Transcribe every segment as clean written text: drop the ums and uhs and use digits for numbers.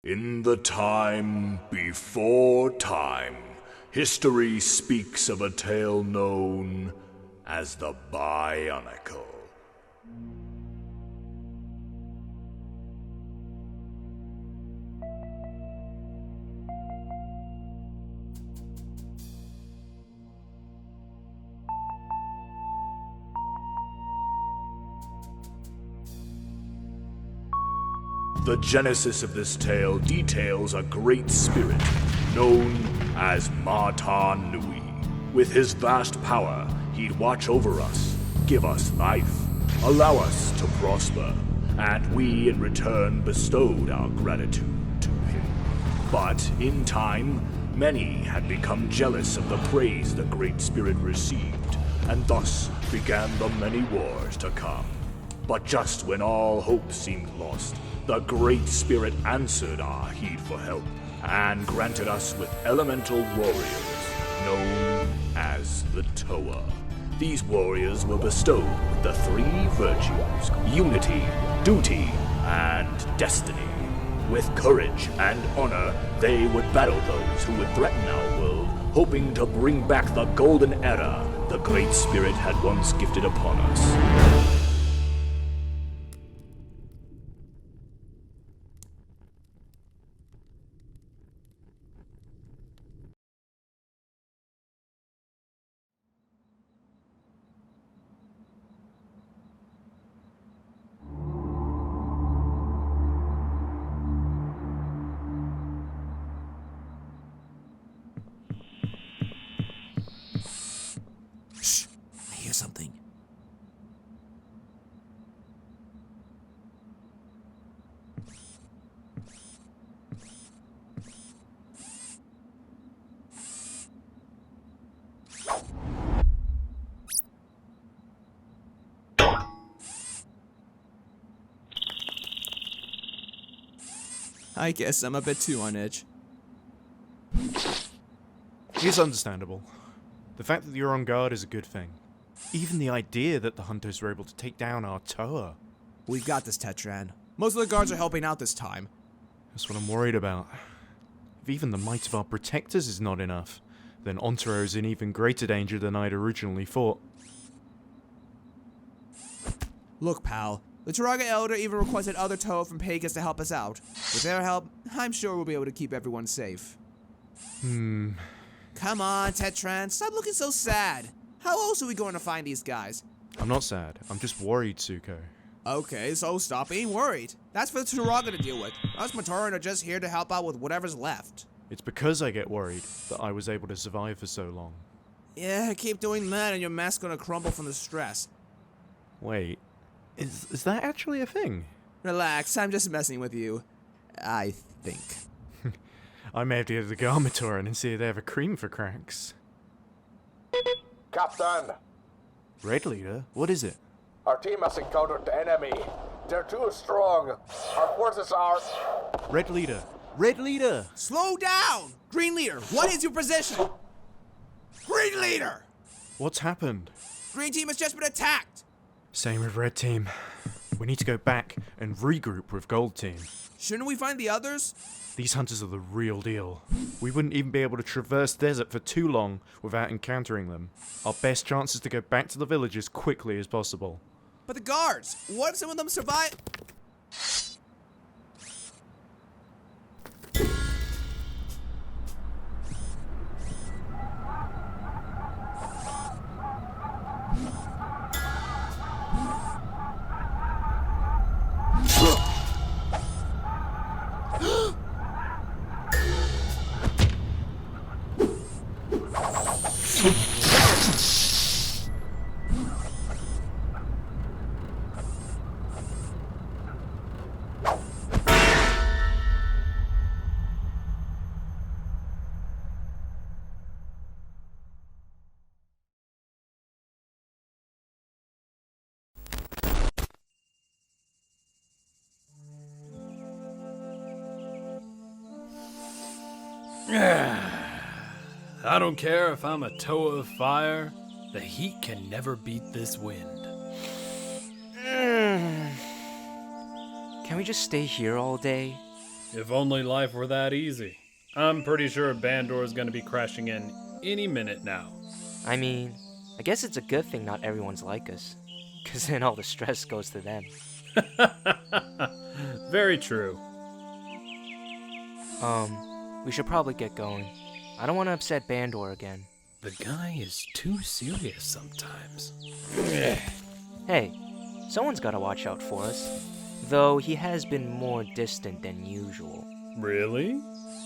In the time before time, history speaks of a tale known as the BIONICLE. The genesis of this tale details a great spirit known as Mata Nui. With his vast power, he'd watch over us, give us life, allow us to prosper, and we in return bestowed our gratitude to him. But in time, many had become jealous of the praise the great spirit received, and thus began the many wars to come. But just when all hope seemed lost, the Great Spirit answered our heed for help, and granted us with elemental warriors, known as the Toa. These warriors were bestowed with the three virtues: unity, duty, and destiny. With courage and honor, they would battle those who would threaten our world, hoping to bring back the golden era the Great Spirit had once gifted upon us. I hear something. I guess I'm a bit too on edge. It's understandable. The fact that you're on guard is a good thing. Even the idea that the hunters were able to take down our Toa. We've got this, Tetran. Most of the guards are helping out this time. That's what I'm worried about. If even the might of our protectors is not enough, then Ontero is in even greater danger than I'd originally thought. Look, pal. The Turaga Elder even requested other Toa from Pagans to help us out. With their help, I'm sure we'll be able to keep everyone safe. Come on, Tetran. Stop looking so sad. How else are we going to find these guys? I'm not sad. I'm just worried, Tsuko. Okay, so stop being worried. That's for the Turaga to deal with. Us Matoran are just here to help out with whatever's left. It's because I get worried that I was able to survive for so long. Yeah, keep doing that and your mask's gonna crumble from the stress. Wait, is that actually a thing? Relax, I'm just messing with you. I think. I may have to go to the Garmatoran and see if they have a cream for cracks. Captain, Red Leader? What is it? our team has encountered the enemy. They're too strong. Our forces are... Red Leader! Red Leader! Slow down! Green Leader, what is your position? Green Leader! What's happened? Green Team has just been attacked! Same with Red Team. We need to go back and regroup with Gold Team. Shouldn't we find the others? These hunters are the real deal. We wouldn't even be able to traverse desert for too long without encountering them. Our best chance is to go back to the village as quickly as possible. But the guards, what if some of them survive? I don't care if I'm a Toa of fire, the heat can never beat this wind. Can we just stay here all day? If only life were that easy. I'm pretty sure Bandor is gonna be crashing in any minute now. I mean, I guess it's a good thing not everyone's like us. 'Cause then all the stress goes to them. Very true. We should probably get going. I don't want to upset Bandor again. The guy is too serious sometimes. Hey, someone's gotta watch out for us. Though he has been more distant than usual. Really?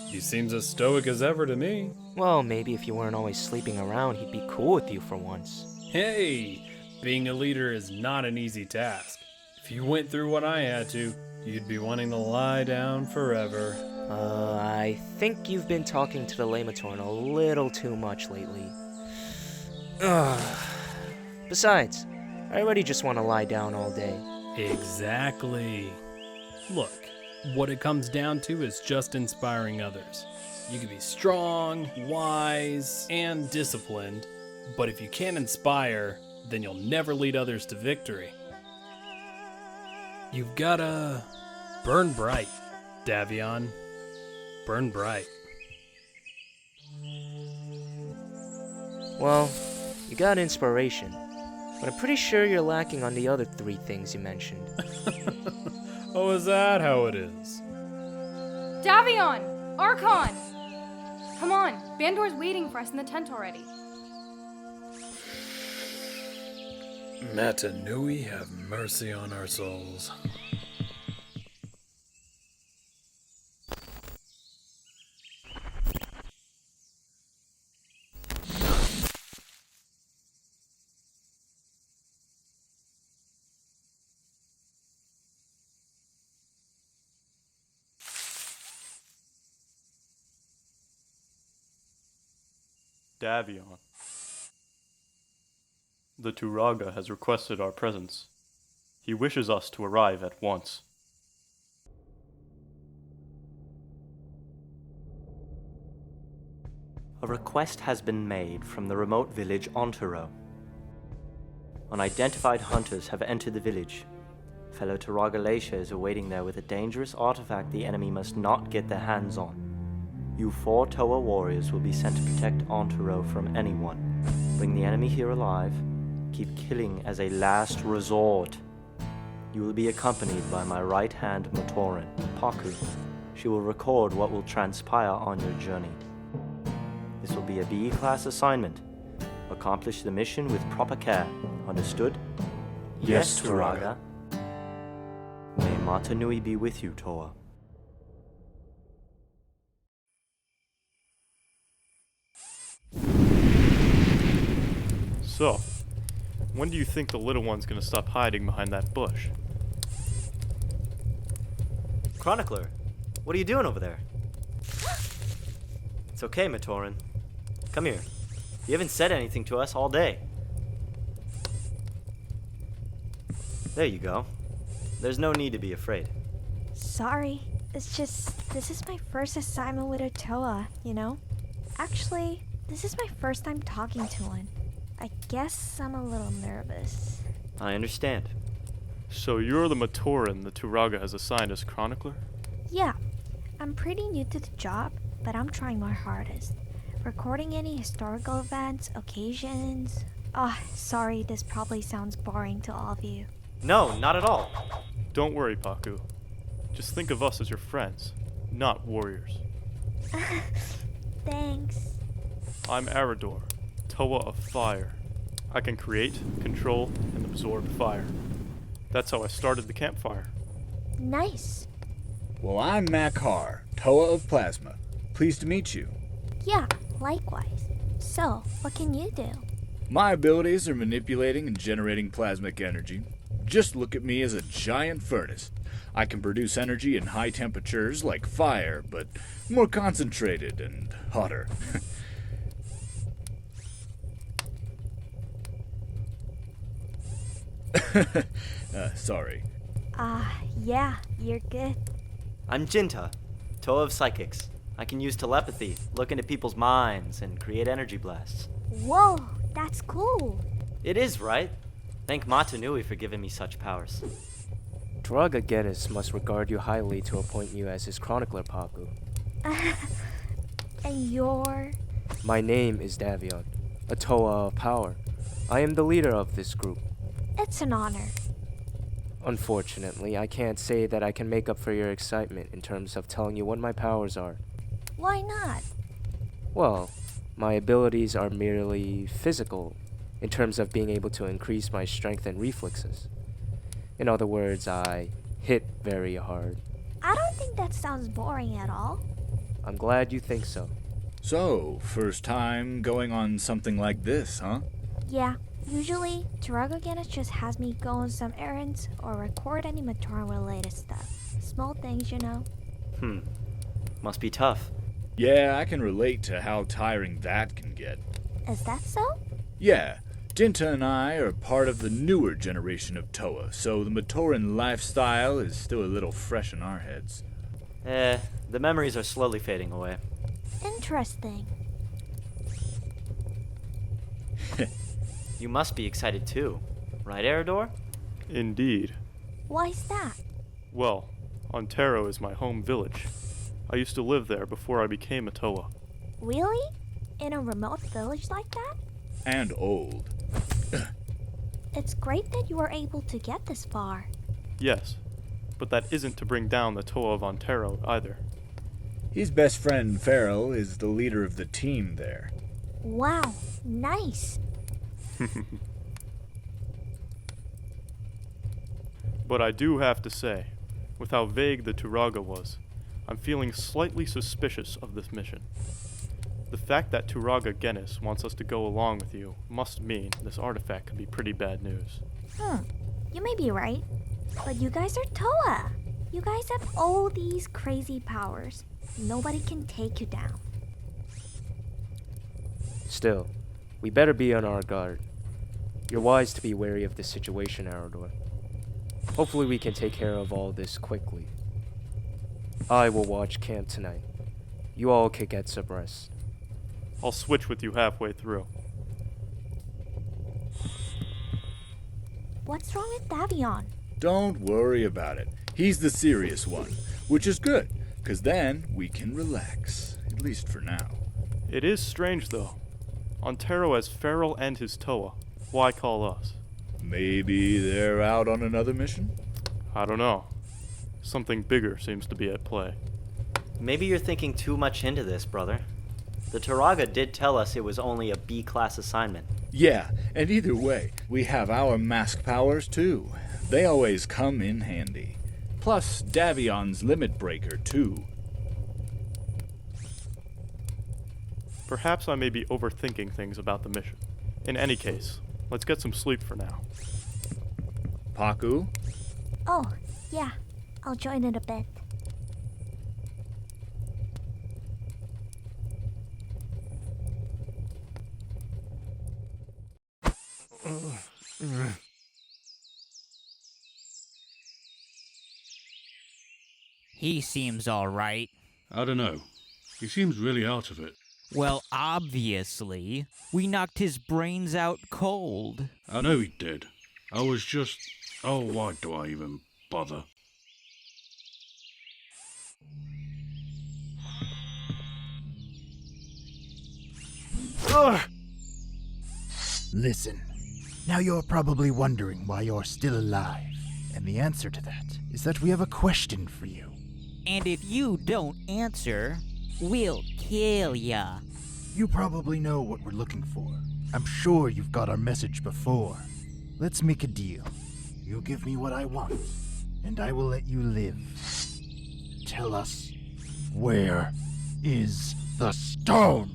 He seems as stoic as ever to me. Well, maybe if you weren't always sleeping around, he'd be cool with you for once. Hey, being a leader is not an easy task. If you went through what I had to, you'd be wanting to lie down forever. I think you've been talking to the Matoran a little too much lately. Besides, I already just want to lie down all day. Exactly. Look, what it comes down to is just inspiring others. You can be strong, wise, and disciplined, but if you can't inspire, then you'll never lead others to victory. You've gotta burn bright, Daveon. Burn bright. Well, you got inspiration, but I'm pretty sure you're lacking on the other 3 things you mentioned. Oh, is that how it is? Daveon! Archon! Come on, Bandor's waiting for us in the tent already. Mata Nui, have mercy on our souls. Daveon. The Turaga has requested our presence. He wishes us to arrive at once. A request has been made from the remote village Ontero. Unidentified hunters have entered the village. Fellow Turaga Leisha is awaiting there with a dangerous artifact the enemy must not get their hands on. You 4 Toa warriors will be sent to protect Ontero from anyone. Bring the enemy here alive. Keep killing as a last resort. You will be accompanied by my right-hand Matoran, Paku. She will record what will transpire on your journey. This will be a B-class assignment. Accomplish the mission with proper care. Understood? Yes, Turaga. May Mata Nui be with you, Toa. So, when do you think the little one's gonna stop hiding behind that bush? Chronicler, what are you doing over there? It's okay, Matoran. Come here. You haven't said anything to us all day. There you go. There's no need to be afraid. Sorry. It's just, this is my first assignment with a Toa, you know? Actually, this is my first time talking to one. I guess I'm a little nervous. I understand. So you're the Matoran the Turaga has assigned as Chronicler? Yeah, I'm pretty new to the job, but I'm trying my hardest. Recording any historical events, occasions... sorry, this probably sounds boring to all of you. No, not at all. Don't worry, Paku. Just think of us as your friends, not warriors. Thanks. I'm Arador, Toa of Fire. I can create, control, and absorb fire. That's how I started the campfire. Nice. Well, I'm Mackar, Toa of Plasma. Pleased to meet you. Yeah, likewise. So, what can you do? My abilities are manipulating and generating plasmic energy. Just look at me as a giant furnace. I can produce energy in high temperatures like fire, but more concentrated and hotter. Sorry. Yeah, you're good. I'm Jinta, Toa of Psychics. I can use telepathy, look into people's minds, and create energy blasts. Whoa, that's cool. It is, right? Thank Mata Nui for giving me such powers. Turaga Genis must regard you highly to appoint you as his chronicler, Paku. And you're... My name is Daveon, a Toa of power. I am the leader of this group. It's an honor. Unfortunately, I can't say that I can make up for your excitement in terms of telling you what my powers are. Why not? Well, my abilities are merely physical, in terms of being able to increase my strength and reflexes. In other words, I hit very hard. I don't think that sounds boring at all. I'm glad you think so. So, first time going on something like this, huh? Yeah, usually Turaga Genis just has me go on some errands or record any Matoran related stuff. Small things, you know. Must be tough. Yeah, I can relate to how tiring that can get. Is that so? Yeah, Jinta and I are part of the newer generation of Toa, so the Matoran lifestyle is still a little fresh in our heads. The memories are slowly fading away. Interesting. You must be excited too, right, Arador? Indeed. Why's that? Well, Ontero is my home village. I used to live there before I became a Toa. Really? In a remote village like that? And old. It's great that you were able to get this far. Yes, but that isn't to bring down the Toa of Ontero either. His best friend, Farrell, is the leader of the team there. Wow, nice. But I do have to say, with how vague the Turaga was, I'm feeling slightly suspicious of this mission. The fact that Turaga Genis wants us to go along with you must mean this artifact could be pretty bad news. You may be right. But you guys are Toa. You guys have all these crazy powers. Nobody can take you down. Still, we better be on our guard. You're wise to be wary of this situation, Arador. Hopefully we can take care of all this quickly. I will watch camp tonight. You all can get some rest. I'll switch with you halfway through. What's wrong with Daveon? Don't worry about it. He's the serious one, which is good, because then we can relax, at least for now. It is strange, though. Ontero has Farrell and his Toa. Why call us? Maybe they're out on another mission? I don't know. Something bigger seems to be at play. Maybe you're thinking too much into this, brother. The Turaga did tell us it was only a B-class assignment. Yeah, and either way, we have our mask powers too. They always come in handy. Plus, Daveon's limit breaker too. Perhaps I may be overthinking things about the mission. In any case, let's get some sleep for now. Paku? Oh, yeah. I'll join in a bit. He seems all right. I don't know. He seems really out of it. Well, obviously. We knocked his brains out cold. I know he did. I was just... Oh, why do I even bother? Listen. Now you're probably wondering why you're still alive. And the answer to that is that we have a question for you. And if you don't answer, we'll kill ya. You probably know what we're looking for. I'm sure you've got our message before. Let's make a deal. You give me what I want, and I will let you live. Tell us, where is the stone?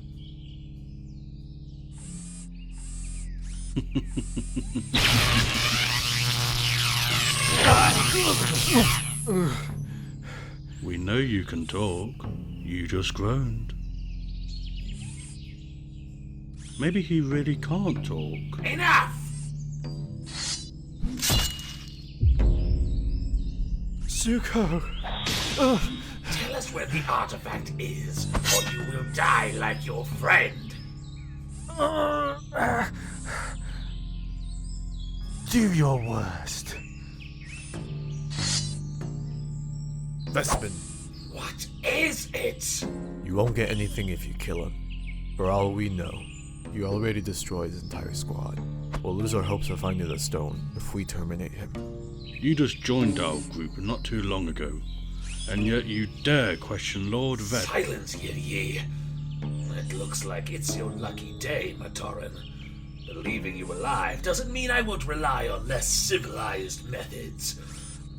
We know you can talk. You just groaned. Maybe he really can't talk. Enough! Zuko! Tell us where the artifact is, or you will die like your friend. Do your worst. Vespin. What is it? You won't get anything if you kill him. For all we know, you already destroyed his entire squad. We'll lose our hopes of finding the stone if we terminate him. You just joined our group not too long ago, and yet you dare question Lord Vet. Silence, ye. It looks like it's your lucky day, Matoran. Believing you alive doesn't mean I won't rely on less civilized methods.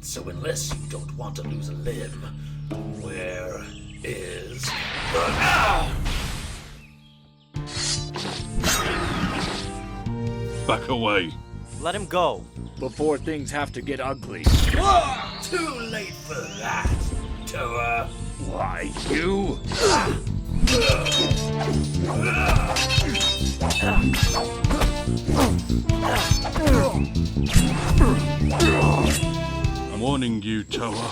So unless you don't want to lose a limb, where is Back away. Let him go. Before things have to get ugly. Too late for that, Toa. Why, you? I'm warning you, Toa.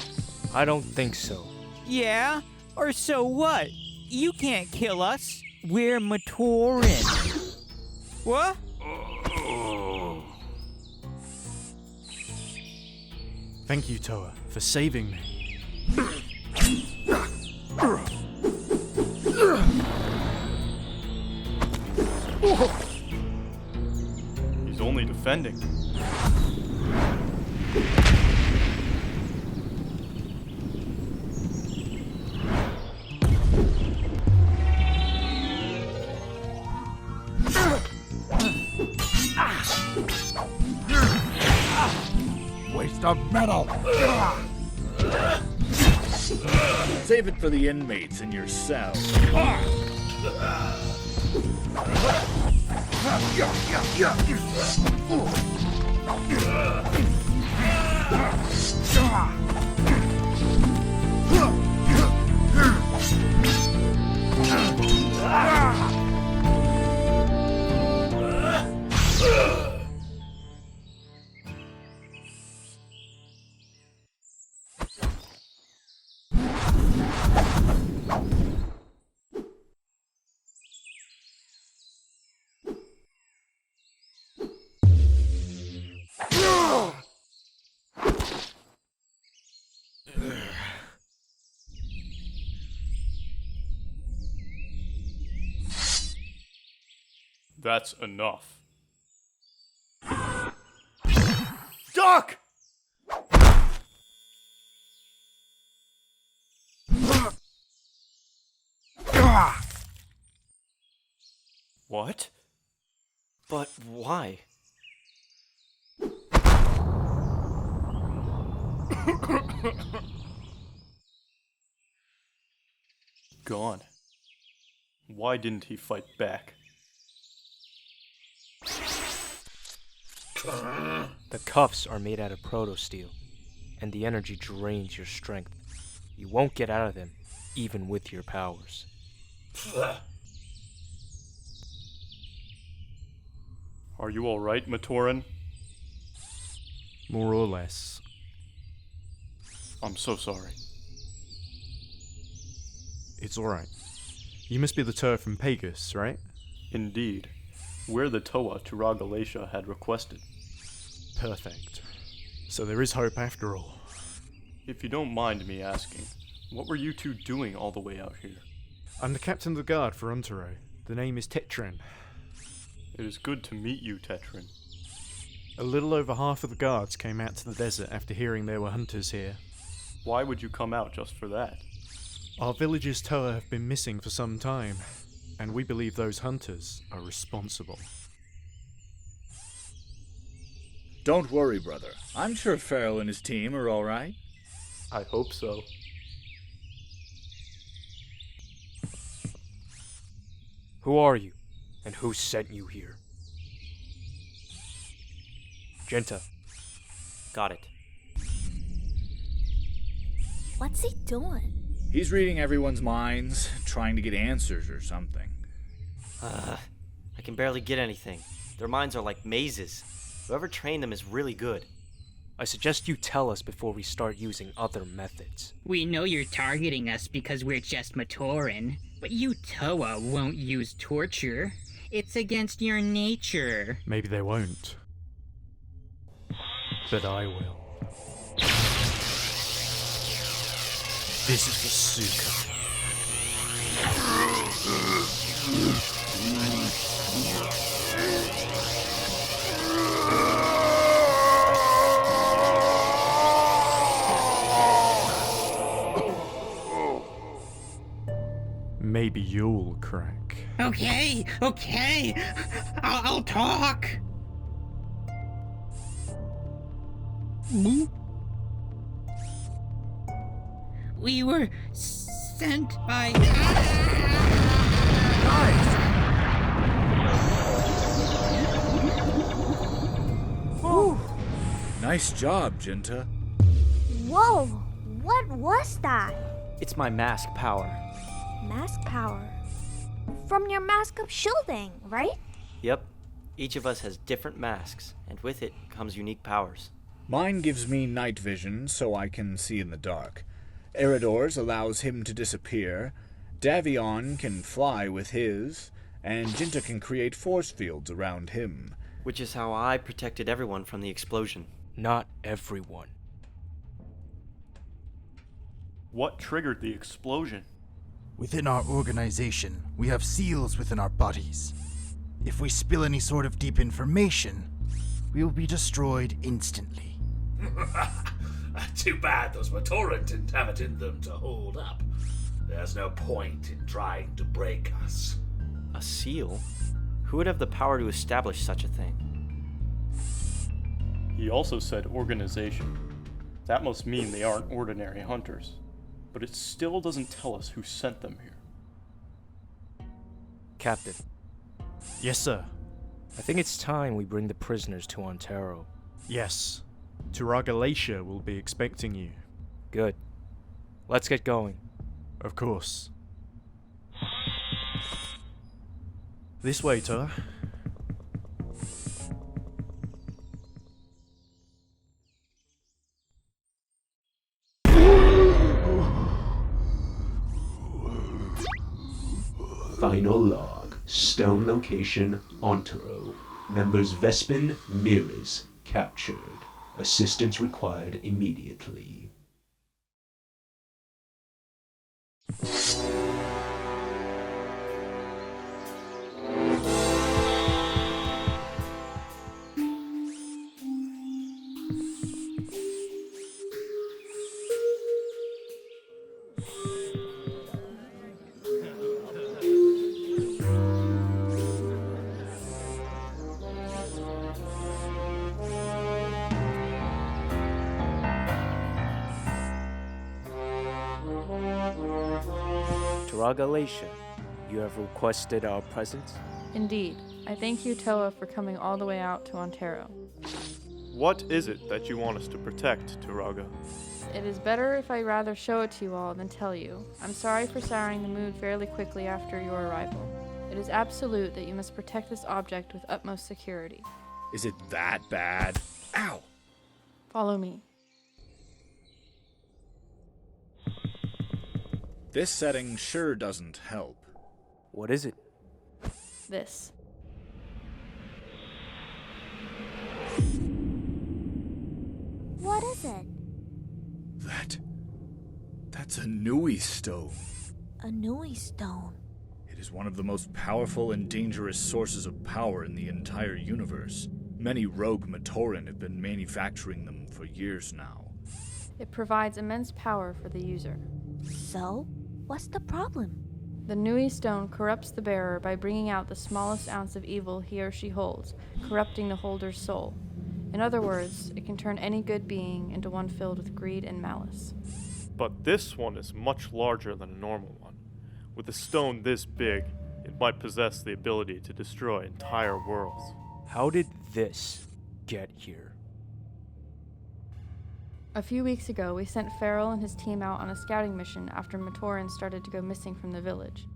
I don't think so. Yeah? Or so what? You can't kill us. We're Matoran. What? Thank you, Toa, for saving me. He's only defending. Waste of metal! Save it for the inmates in your cell. That's enough. Doc! What? But why? Gone. Why didn't he fight back? The cuffs are made out of proto-steel, and the energy drains your strength. You won't get out of them, even with your powers. Are you alright, Matoran? More or less. I'm so sorry. It's alright. You must be the Toa from Pegasus, right? Indeed. We're the Toa Turagalacia had requested. Perfect. So there is hope after all. If you don't mind me asking, what were you two doing all the way out here? I'm the captain of the guard for Ontero. The name is Tetran. It is good to meet you, Tetran. A little over half of the guards came out to the desert after hearing there were hunters here. Why would you come out just for that? Our village's Toa have been missing for some time, and we believe those hunters are responsible. Don't worry, brother. I'm sure Pharaoh and his team are all right. I hope so. Who are you, and who sent you here? Jinta. Got it. What's he doing? He's reading everyone's minds, trying to get answers or something. I can barely get anything. Their minds are like mazes. Whoever trained them is really good. I suggest you tell us before we start using other methods. We know you're targeting us because we're just Matoran, but you Toa won't use torture. It's against your nature. Maybe they won't. But I will. This is for Suka. Maybe you'll crack. Okay, okay. I'll talk. We were sent by. Nice job, Jinta. Whoa! What was that? It's my mask power. Mask power. From your mask of shielding, right? Yep. Each of us has different masks, and with it comes unique powers. Mine gives me night vision so I can see in the dark. Arador's allows him to disappear. Daveon can fly with his, and Jinta can create force fields around him. Which is how I protected everyone from the explosion. Not everyone. What triggered the explosion? Within our organization, we have seals within our bodies. If we spill any sort of deep information, we will be destroyed instantly. Too bad those Matoran didn't have it in them to hold up. There's no point in trying to break us. A seal? Who would have the power to establish such a thing? He also said organization. That must mean they aren't ordinary hunters. But it still doesn't tell us who sent them here. Captain. Yes, sir. I think it's time we bring the prisoners to Ontero. Yes. Turagalacia will be expecting you. Good. Let's get going. Of course. This way, Tur. Final log. Stone location, Ontero. Members Vespin, Miris, captured. Assistance required immediately. Turagalacia, you have requested our presence? Indeed. I thank you, Toa, for coming all the way out to Ontero. What is it that you want us to protect, Turaga? It is better if I rather show it to you all than tell you. I'm sorry for souring the mood fairly quickly after your arrival. It is absolute that you must protect this object with utmost security. Is it that bad? Ow! Follow me. This setting sure doesn't help. What is it? This. What is it? That's a Nui stone. A Nui stone. It is one of the most powerful and dangerous sources of power in the entire universe. Many rogue Matoran have been manufacturing them for years now. It provides immense power for the user. So, what's the problem? The Nui stone corrupts the bearer by bringing out the smallest ounce of evil he or she holds, corrupting the holder's soul. In other words, it can turn any good being into one filled with greed and malice. But this one is much larger than a normal one. With a stone this big, it might possess the ability to destroy entire worlds. How did this get here? A few weeks ago, we sent Farrell and his team out on a scouting mission after Matoran started to go missing from the village.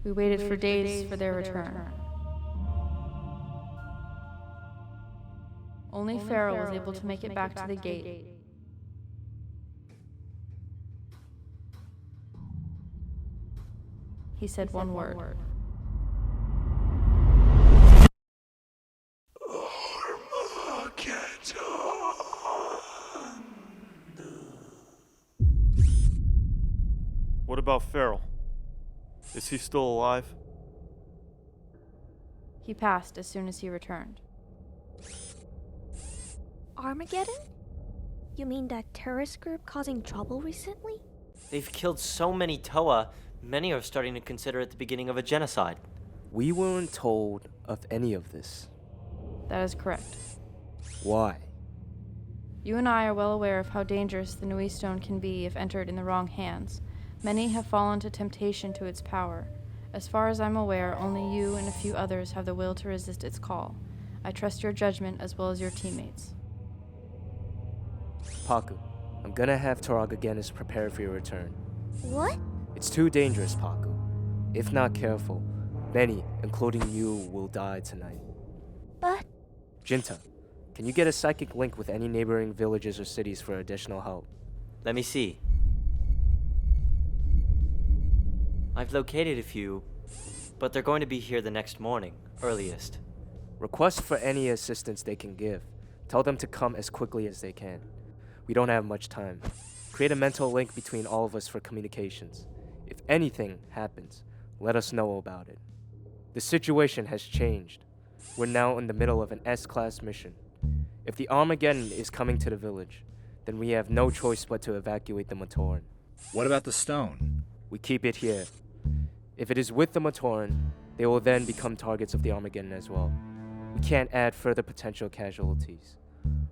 We waited for days for their return. Only Farrell was able to make it back to the gate. He said one word. about Farrell? Is he still alive? He passed as soon as he returned. Armageddon? You mean that terrorist group causing trouble recently? They've killed so many Toa, many are starting to consider it the beginning of a genocide. We weren't told of any of this. That is correct. Why? You and I are well aware of how dangerous the Nui stone can be if entered in the wrong hands. Many have fallen to temptation to its power. As far as I'm aware, only you and a few others have the will to resist its call. I trust your judgment as well as your teammates. Paku, I'm gonna have Turaga Gennis prepare for your return. What? It's too dangerous, Paku. If not careful, many, including you, will die tonight. But... Jinta, can you get a psychic link with any neighboring villages or cities for additional help? Let me see. I've located a few, but they're going to be here the next morning, earliest. Request for any assistance they can give. Tell them to come as quickly as they can. We don't have much time. Create a mental link between all of us for communications. If anything happens, let us know about it. The situation has changed. We're now in the middle of an S-class mission. If the Armageddon is coming to the village, then we have no choice but to evacuate the Matoran. What about the stone? We keep it here. If it is with the Matoran, they will then become targets of the Armageddon as well. We can't add further potential casualties.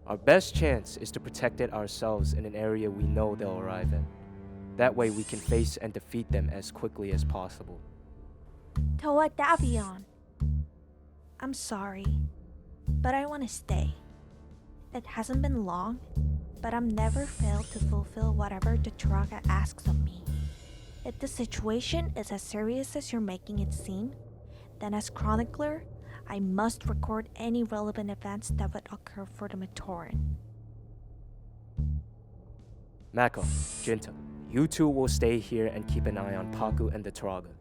Our best chance is to protect it ourselves in an area we know they'll arrive in. That way we can face and defeat them as quickly as possible. Toa Daveon. I'm sorry, but I want to stay. It hasn't been long, but I'm never failed to fulfill whatever the Turaga asks of me. If the situation is as serious as you're making it seem, then as chronicler, I must record any relevant events that would occur for the Matoran. Mackar, Jinta, you two will stay here and keep an eye on Paku and the Turaga.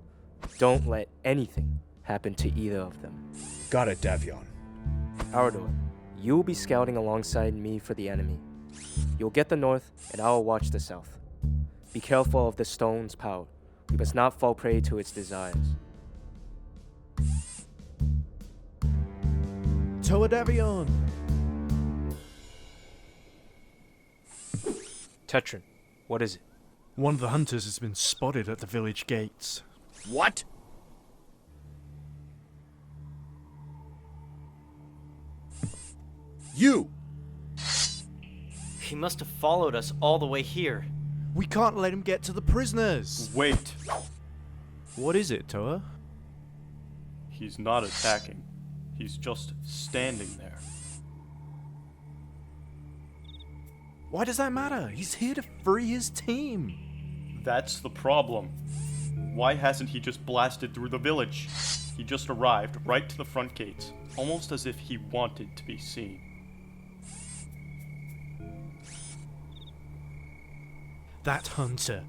Don't let anything happen to either of them. Got it, Daveon. Arador, you'll be scouting alongside me for the enemy. You'll get the north, and I'll watch the south. Be careful of the stone's power. We must not fall prey to its desires. Toa Daveon! Tetran, what is it? One of the hunters has been spotted at the village gates. What? You! He must have followed us all the way here. We can't let him get to the prisoners! Wait. What is it, Toa? He's not attacking. He's just standing there. Why does that matter? He's here to free his team. That's the problem. Why hasn't he just blasted through the village? He just arrived right to the front gates, almost as if he wanted to be seen. That hunter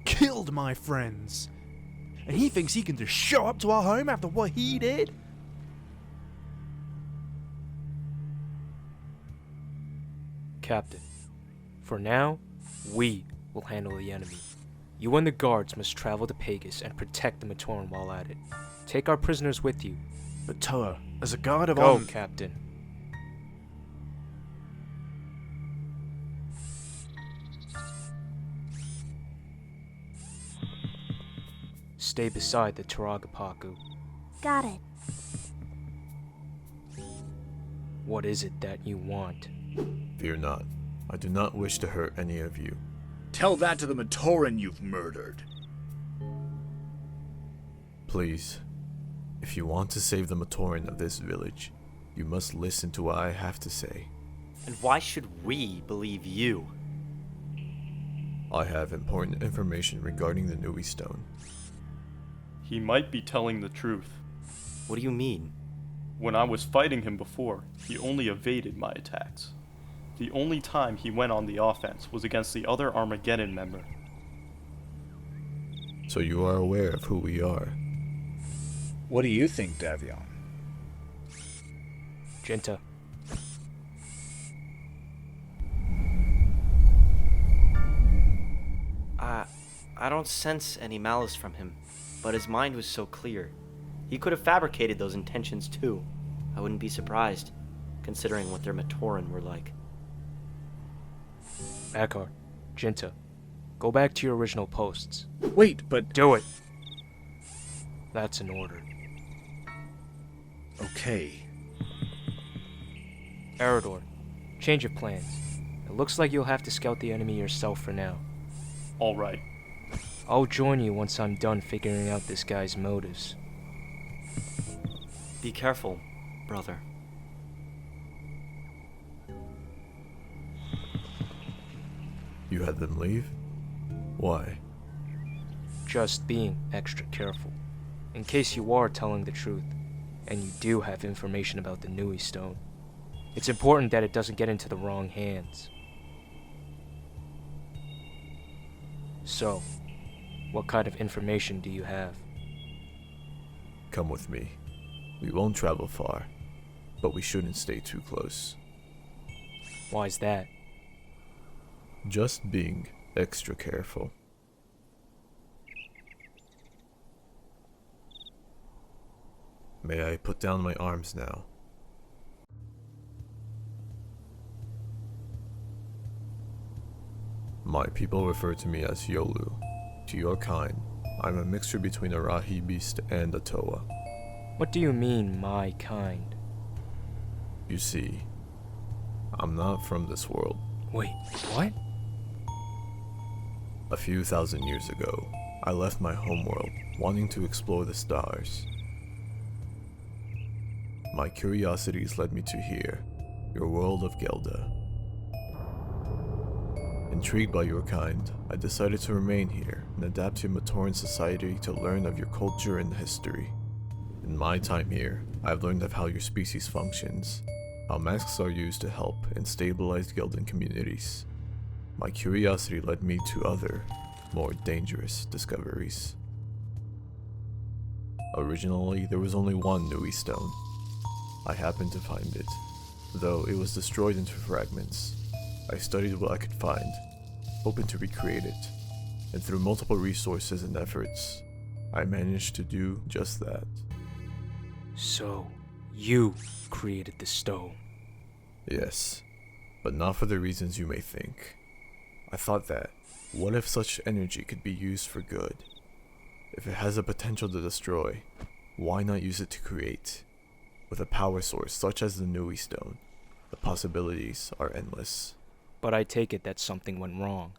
killed my friends. And he thinks he can just show up to our home after what he did? Captain, for now, we will handle the enemy. You and the guards must travel to Pegasus and protect the Matoran while at it. Take our prisoners with you. But Toa, as a guard of Go, honor... Captain. Stay beside the Turaga, Paku. Got it. What is it that you want? Fear not. I do not wish to hurt any of you. Tell that to the Matoran you've murdered. Please, if you want to save the Matoran of this village, you must listen to what I have to say. And why should we believe you? I have important information regarding the Nui stone. He might be telling the truth. What do you mean? When I was fighting him before, he only evaded my attacks. The only time he went on the offense was against the other Armageddon member. So you are aware of who we are. What do you think, Daveon? Jinta. I don't sense any malice from him, but his mind was so clear. He could have fabricated those intentions too. I wouldn't be surprised, considering what their Matoran were like. Mackar, Jinta, go back to your original posts. Wait, but... Do it! That's an order. Okay. Arador, change of plans. It looks like you'll have to scout the enemy yourself for now. Alright. I'll join you once I'm done figuring out this guy's motives. Be careful, brother. You had them leave? Why? Just being extra careful. In case you are telling the truth, and you do have information about the Nui stone. It's important that it doesn't get into the wrong hands. So, what kind of information do you have? Come with me. We won't travel far, but we shouldn't stay too close. Why's that? Just being extra careful. May I put down my arms now? My people refer to me as Yolu. To your kind, I'm a mixture between a Rahi beast and a Toa. What do you mean, my kind? You see, I'm not from this world. Wait, what? A few thousand years ago, I left my homeworld, wanting to explore the stars. My curiosities led me to here, your world of Gelda. Intrigued by your kind, I decided to remain here and adapt to Matoran society to learn of your culture and history. In my time here, I've learned of how your species functions, how masks are used to help and stabilize Geldan communities. My curiosity led me to other, more dangerous discoveries. Originally, there was only one Nui stone. I happened to find it, though it was destroyed into fragments. I studied what I could find, hoping to recreate it, and through multiple resources and efforts, I managed to do just that. So, you created the stone? Yes, but not for the reasons you may think. I thought that, what if such energy could be used for good? If it has the potential to destroy, why not use it to create? With a power source such as the Nui stone, the possibilities are endless. But I take it that something went wrong.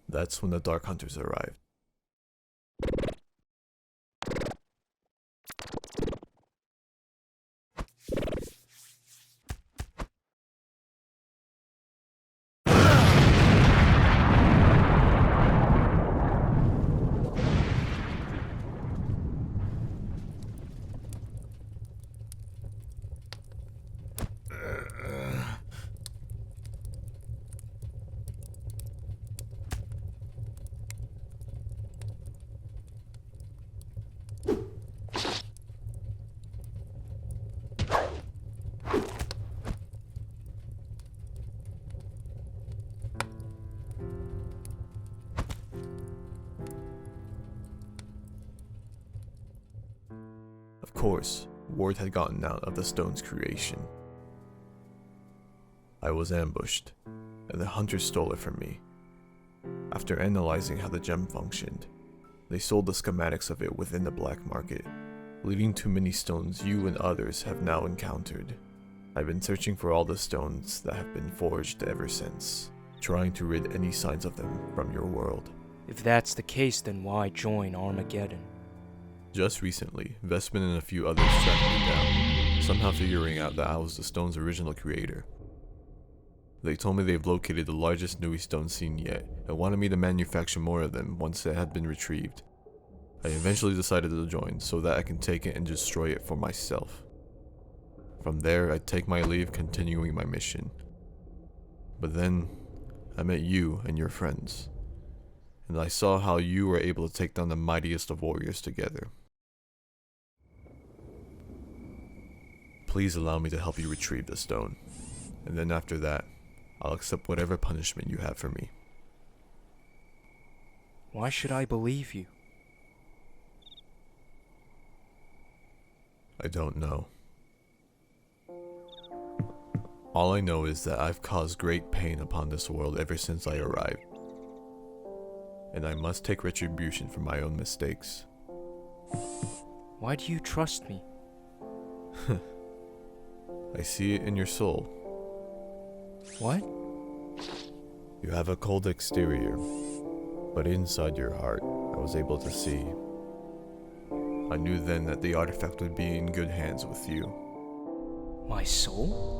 That's when the Dark Hunters arrived. Of course, word had gotten out of the stone's creation. I was ambushed, and the hunters stole it from me. After analyzing how the gem functioned, they sold the schematics of it within the black market, leading to many stones you and others have now encountered. I've been searching for all the stones that have been forged ever since, trying to rid any signs of them from your world. If that's the case, then why join Armageddon? Just recently, Vespin and a few others tracked me down, somehow figuring out that I was the stone's original creator. They told me they've located the largest Nui stone seen yet, and wanted me to manufacture more of them once they had been retrieved. I eventually decided to join so that I can take it and destroy it for myself. From there, I'd take my leave, continuing my mission. But then, I met you and your friends, and I saw how you were able to take down the mightiest of warriors together. Please allow me to help you retrieve the stone, and then after that, I'll accept whatever punishment you have for me. Why should I believe you? I don't know. All I know is that I've caused great pain upon this world ever since I arrived. And I must take retribution for my own mistakes. Why do you trust me? I see it in your soul. What? You have a cold exterior, but inside your heart, I was able to see. I knew then that the artifact would be in good hands with you. My soul?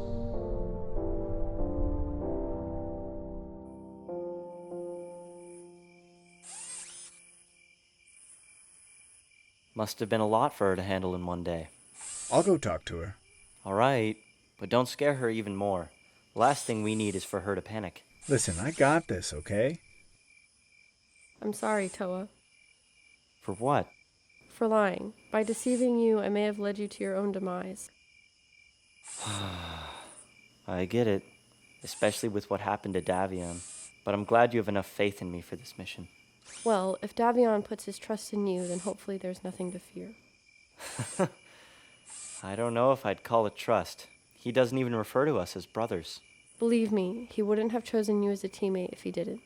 Must have been a lot for her to handle in one day. I'll go talk to her. Alright, but don't scare her even more. The last thing we need is for her to panic. Listen, I got this, okay? I'm sorry, Toa. For what? For lying. By deceiving you, I may have led you to your own demise. I get it, especially with what happened to Daveon. But I'm glad you have enough faith in me for this mission. Well, if Daveon puts his trust in you, then hopefully there's nothing to fear. I don't know if I'd call it trust. He doesn't even refer to us as brothers. Believe me, he wouldn't have chosen you as a teammate if he didn't.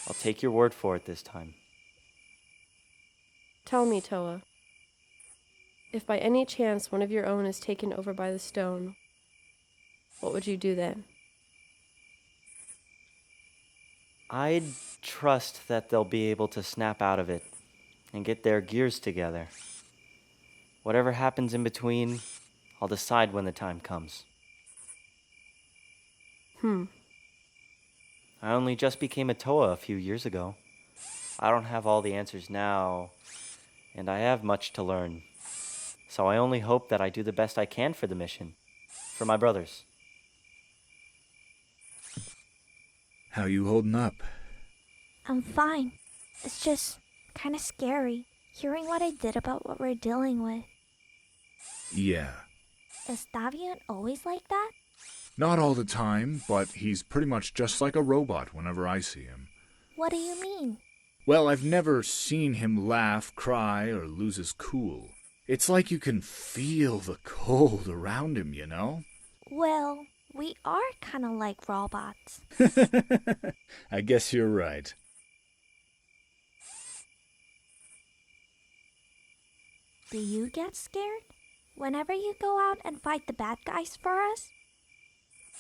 I'll take your word for it this time. Tell me, Toa. If by any chance one of your own is taken over by the stone, what would you do then? I'd trust that they'll be able to snap out of it and get their gears together. Whatever happens in between, I'll decide when the time comes. I only just became a Toa a few years ago. I don't have all the answers now, and I have much to learn. So I only hope that I do the best I can for the mission, for my brothers. How you holding up? I'm fine. It's just kind of scary, hearing what I did about what we're dealing with. Yeah. Is Daveon always like that? Not all the time, but he's pretty much just like a robot whenever I see him. What do you mean? Well, I've never seen him laugh, cry, or lose his cool. It's like you can feel the cold around him, you know? Well, we are kind of like robots. I guess you're right. Do you get scared whenever you go out and fight the bad guys for us?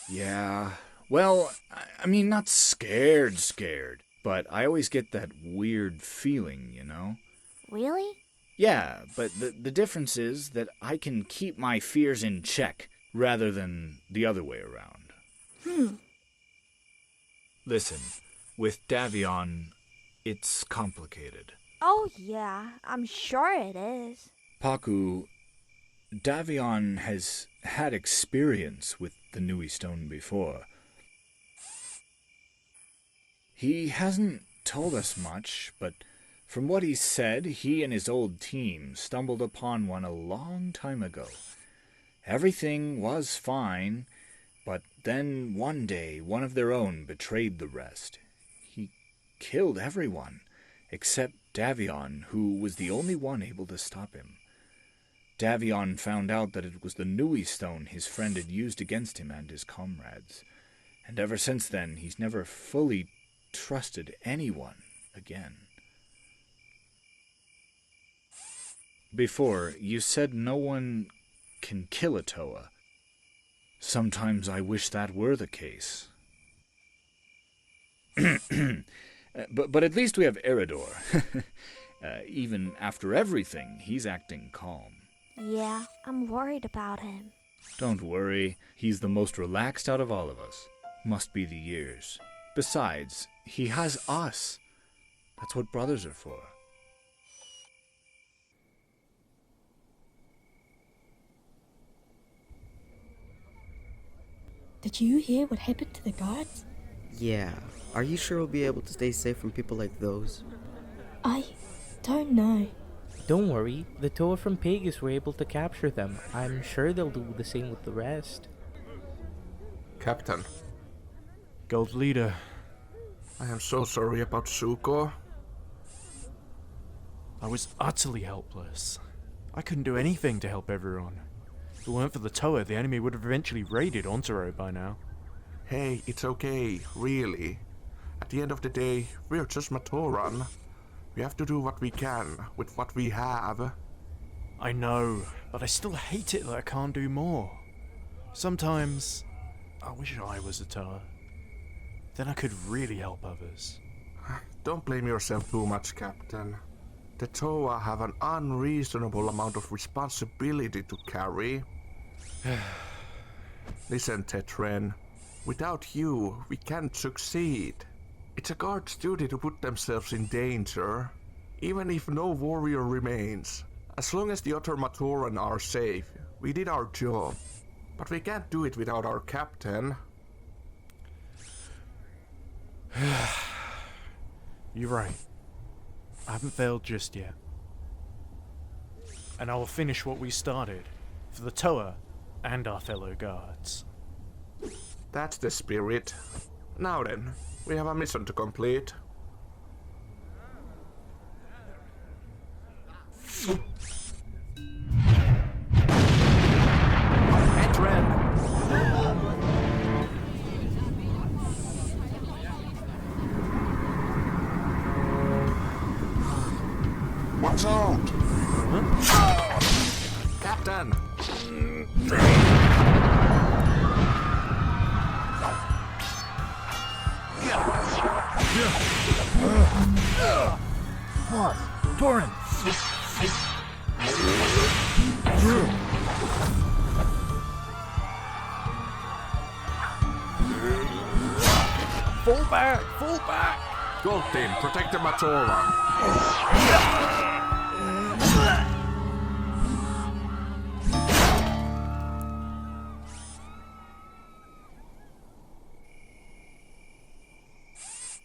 Yeah. Well, I mean, not scared, but I always get that weird feeling, you know? Really? Yeah, but the difference is that I can keep my fears in check, rather than the other way around. Listen, with Daveon, it's complicated. Oh yeah, I'm sure it is. Paku, Daveon has had experience with the Nui stone before. He hasn't told us much, but from what he said, he and his old team stumbled upon one a long time ago. Everything was fine, but then one day one of their own betrayed the rest. He killed everyone, except Daveon, who was the only one able to stop him. Daveon found out that it was the Nui stone his friend had used against him and his comrades, and ever since then he's never fully trusted anyone again. Before, you said no one can kill a Toa. Sometimes I wish that were the case. But at least we have Arador. Even after everything, he's acting calm. Yeah, I'm worried about him. Don't worry, he's the most relaxed out of all of us. Must be the years. Besides, he has us. That's what brothers are for. Did you hear what happened to the guards? Yeah. Are you sure we'll be able to stay safe from people like those? I don't know. Don't worry, the Toa from Pegasus were able to capture them. I'm sure they'll do the same with the rest. Captain. Gold leader. I am so sorry about Suko. I was utterly helpless. I couldn't do anything to help everyone. If it weren't for the Toa, the enemy would have eventually raided Ontaro by now. Hey, it's okay, really. At the end of the day, we're just Matoran. We have to do what we can with what we have. I know, but I still hate it that I can't do more. Sometimes, I wish I was a Toa. Then I could really help others. Don't blame yourself too much, Captain. The Toa have an unreasonable amount of responsibility to carry. Listen, Tetren. Without you, we can't succeed. It's a guard's duty to put themselves in danger, even if no warrior remains. As long as the other Matoran are safe, we did our job. But we can't do it without our captain. You're right. I haven't failed just yet. And I will finish what we started, for the Toa and our fellow guards. That's the spirit. Now then, we have a mission to complete. Watch out! Huh? Captain! What? Torin! Fall back! Fall back! Gold team, protect the Matoran.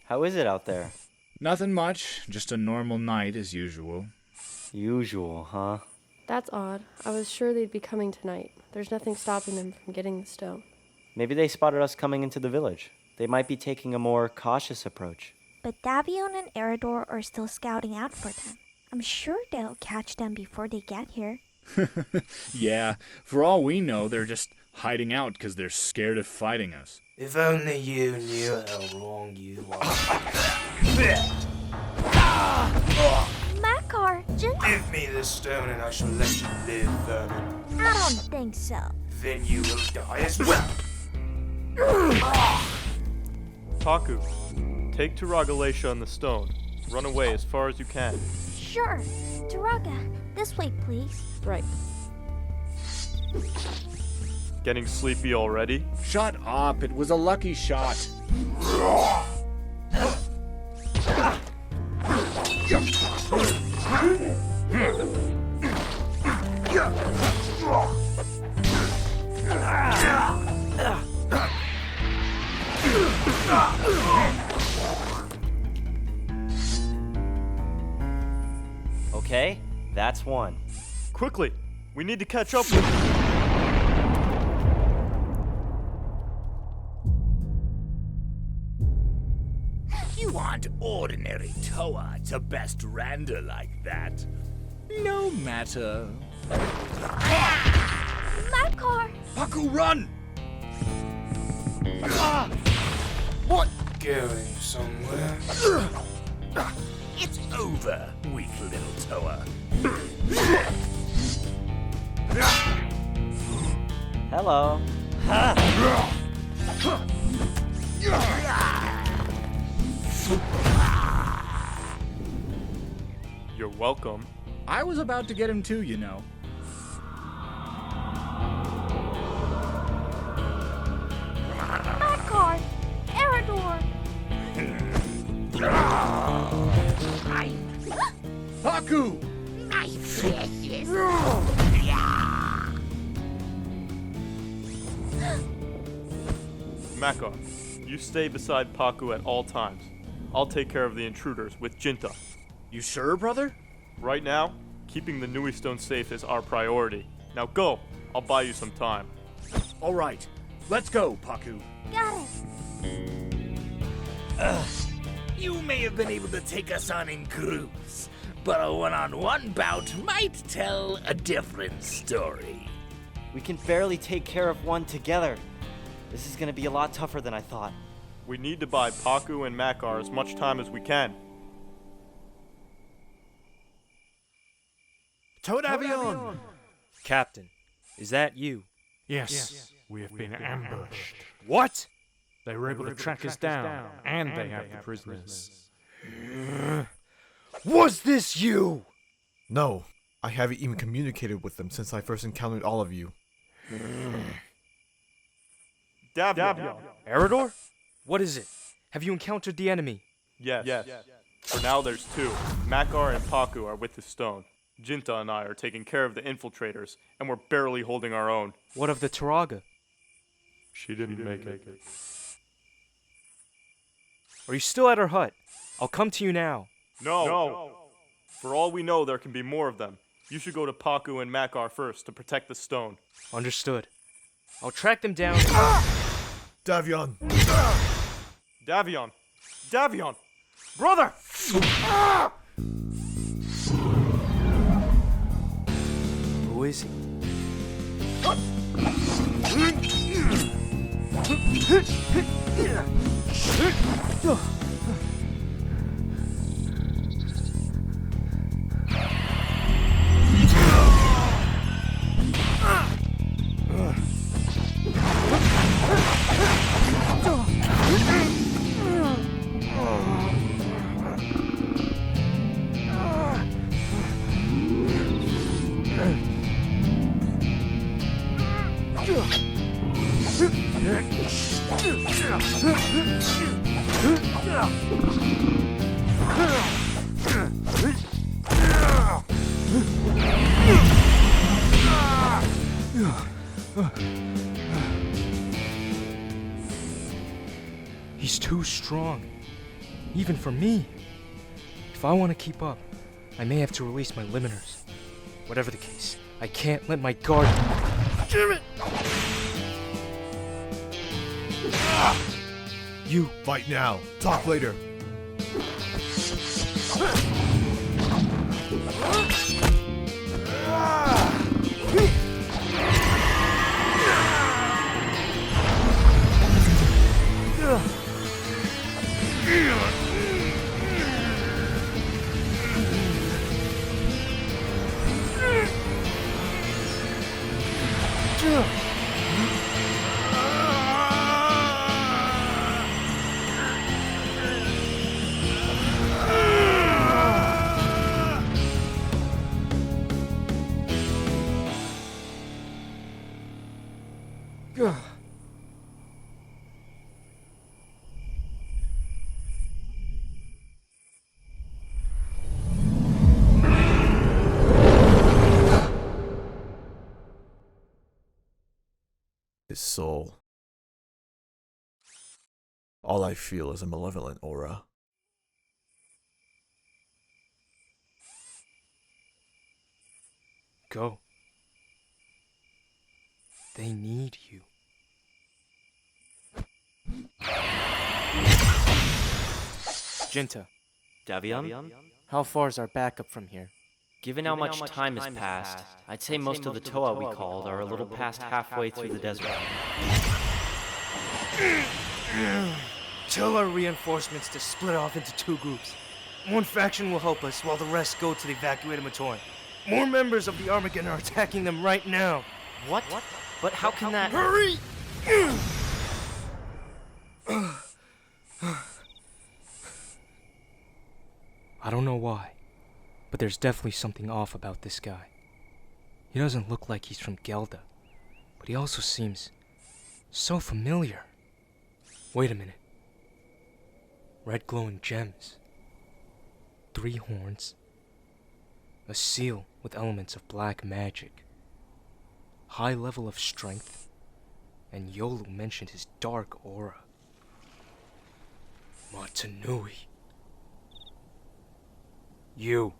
How is it out there? Nothing much, just a normal night as usual. Usual, huh? That's odd. I was sure they'd be coming tonight. There's nothing stopping them from getting the stone. Maybe they spotted us coming into the village. They might be taking a more cautious approach. But Daveon and Arador are still scouting out for them. I'm sure they'll catch them before they get here. Yeah, for all we know, they're just hiding out because they're scared of fighting us. If only you knew how wrong you are. Mackar, Jinta! Give me this stone and I shall let you live, vermin. I don't think so. Then you will die as well. Taku, take Turagalesha and the stone. Run away as far as you can. Sure. Turaga, this way, please. Right. Getting sleepy already? Shut up, it was a lucky shot. Okay, that's one. Quickly! We need to catch up with You aren't ordinary Toa to best Randa like that. No matter. Mackar! Paku, run! What? Going somewhere? It's over, weak little Toa. Hello. You're welcome. I was about to get him too, you know. Mackar! Arador! Paku! My precious. Mackar, you stay beside Paku at all times. I'll take care of the intruders with Jinta. You sure, brother? Right now, keeping the Nui stone safe is our priority. Now go! I'll buy you some time. All right, let's go, Paku. Got it. You may have been able to take us on in groups, but a one-on-one bout might tell a different story. We can barely take care of one together. This is gonna be a lot tougher than I thought. We need to buy Paku and Mackar as much time as we can. Daveon! Captain, is that you? Yes, we have been ambushed. What? They were able to track us down, and they have the prisoners. Was this you? No, I haven't even communicated with them since I first encountered all of you. Daveon. Arador? What is it? Have you encountered the enemy? Yes. For now there's two. Mackar and Paku are with the stone. Jinta and I are taking care of the infiltrators, and we're barely holding our own. What of the Turaga? She didn't make it. Are you still at her hut? I'll come to you now. No. For all we know, there can be more of them. You should go to Paku and Mackar first to protect the stone. Understood. I'll track them down. Daveon! Daveon! Brother! Who is he? He's too strong, even for me. If I want to keep up, I may have to release my limiters. Whatever the case, I can't let my guard... Damn it! You fight now. Talk later. His soul. All I feel is a malevolent aura. Go. They need you. Jinta. Daveon? How far is our backup from here? Given how much time has passed, I'd say most of the Toa we called are a little past halfway through the desert. Tell our reinforcements to split off into two groups. One faction will help us while the rest go to the evacuated Matoran. More members of the Armageddon are attacking them right now. What? But how can that... Hurry! I don't know why, but there's definitely something off about this guy. He doesn't look like he's from Gelda, but he also seems so familiar. Wait a minute. Red glowing gems. 3 horns. A seal with elements of black magic. High level of strength. And Yolu mentioned his dark aura. Mata Nui. You.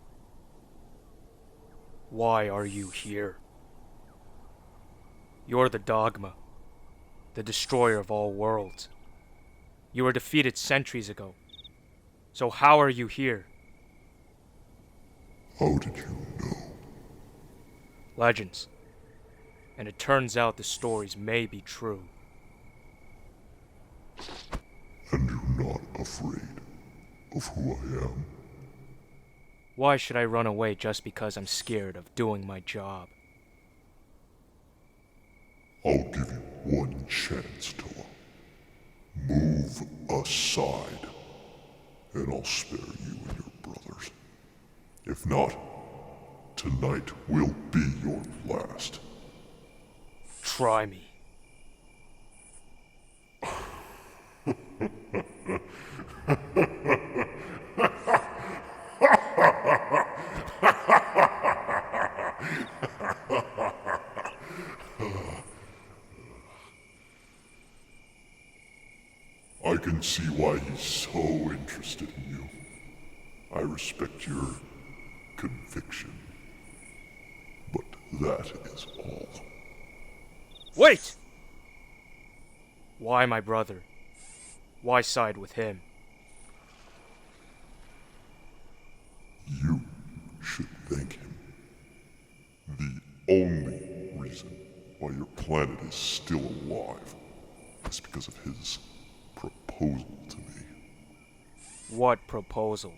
Why are you here? You're the Dogma, the destroyer of all worlds. You were defeated centuries ago. So how are you here? How did you know? Legends. And it turns out the stories may be true. And you're not afraid of who I am? Why should I run away just because I'm scared of doing my job? I'll give you one chance, Toa. Move aside, and I'll spare you and your brothers. If not, tonight will be your last. Try me. I can see why he's so interested in you. I respect your conviction. But that is all. Wait! Why my brother? Why side with him? You should thank him. The only reason why your planet is still alive is because of his proposal to me. What proposal?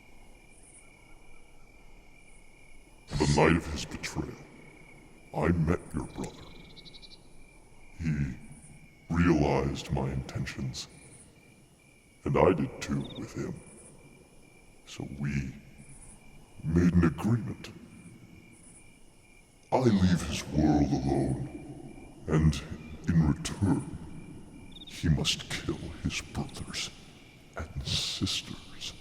The night of his betrayal, I met your brother. He realized my intentions, and I did too with him. So we made an agreement. I leave his world alone, and in return, he must kill his brothers and sisters.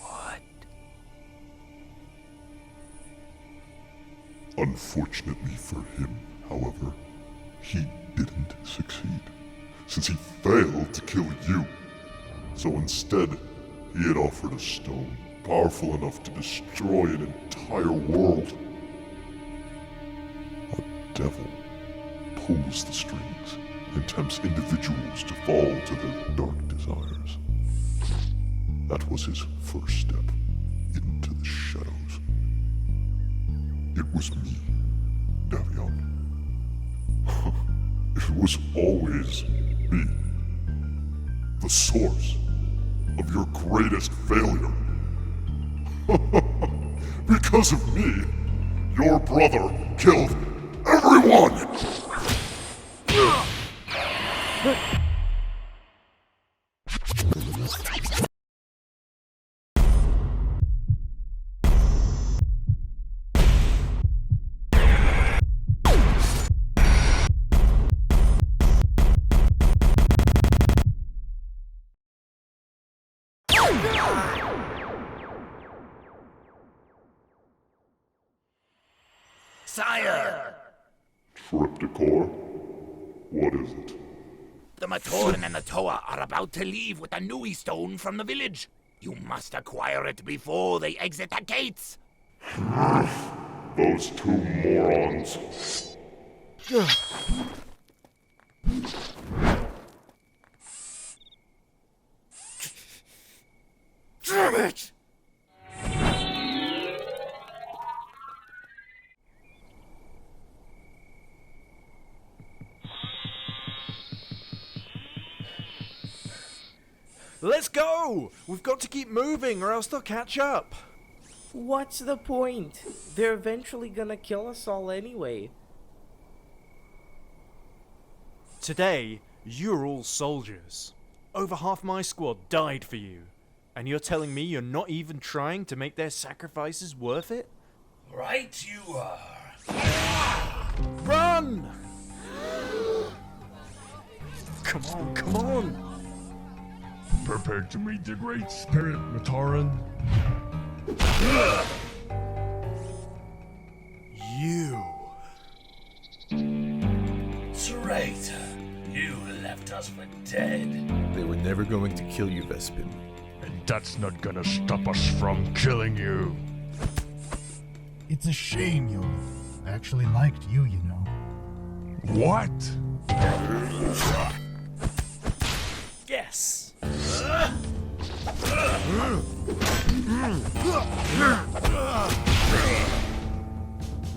What? Unfortunately for him, however, he didn't succeed, since he failed to kill you. So instead, he had offered a stone powerful enough to destroy an entire world. A devil pulls the strings and tempts individuals to fall to their dark desires. That was his first step into the shadows. It was me, Daveon. It was always me. The source of your greatest failure. Because of me, your brother killed everyone! Sire! Triptychor? What is it? The Matoran and the Toa are about to leave with the Nui stone from the village. You must acquire it before they exit the gates. Those two morons. Damn it! Let's go! We've got to keep moving or else they'll catch up. What's the point? They're eventually gonna kill us all anyway. Today, you're all soldiers. Over half my squad died for you. And you're telling me you're not even trying to make their sacrifices worth it? Right you are. Run! Come on, come on! Prepare to meet the Great Spirit, Matoran. You. Traitor. You left us for dead. They were never going to kill you, Vespin. And that's not gonna stop us from killing you. It's a shame, Yolu. I actually liked you, you know. What? Yes.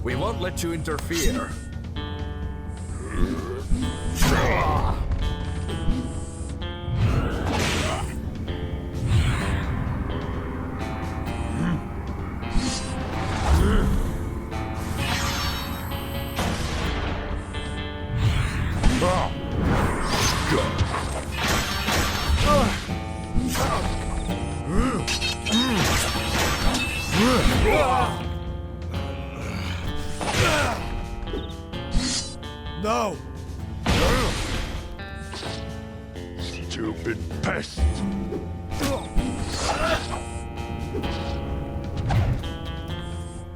We won't let you interfere. No! Stupid pest!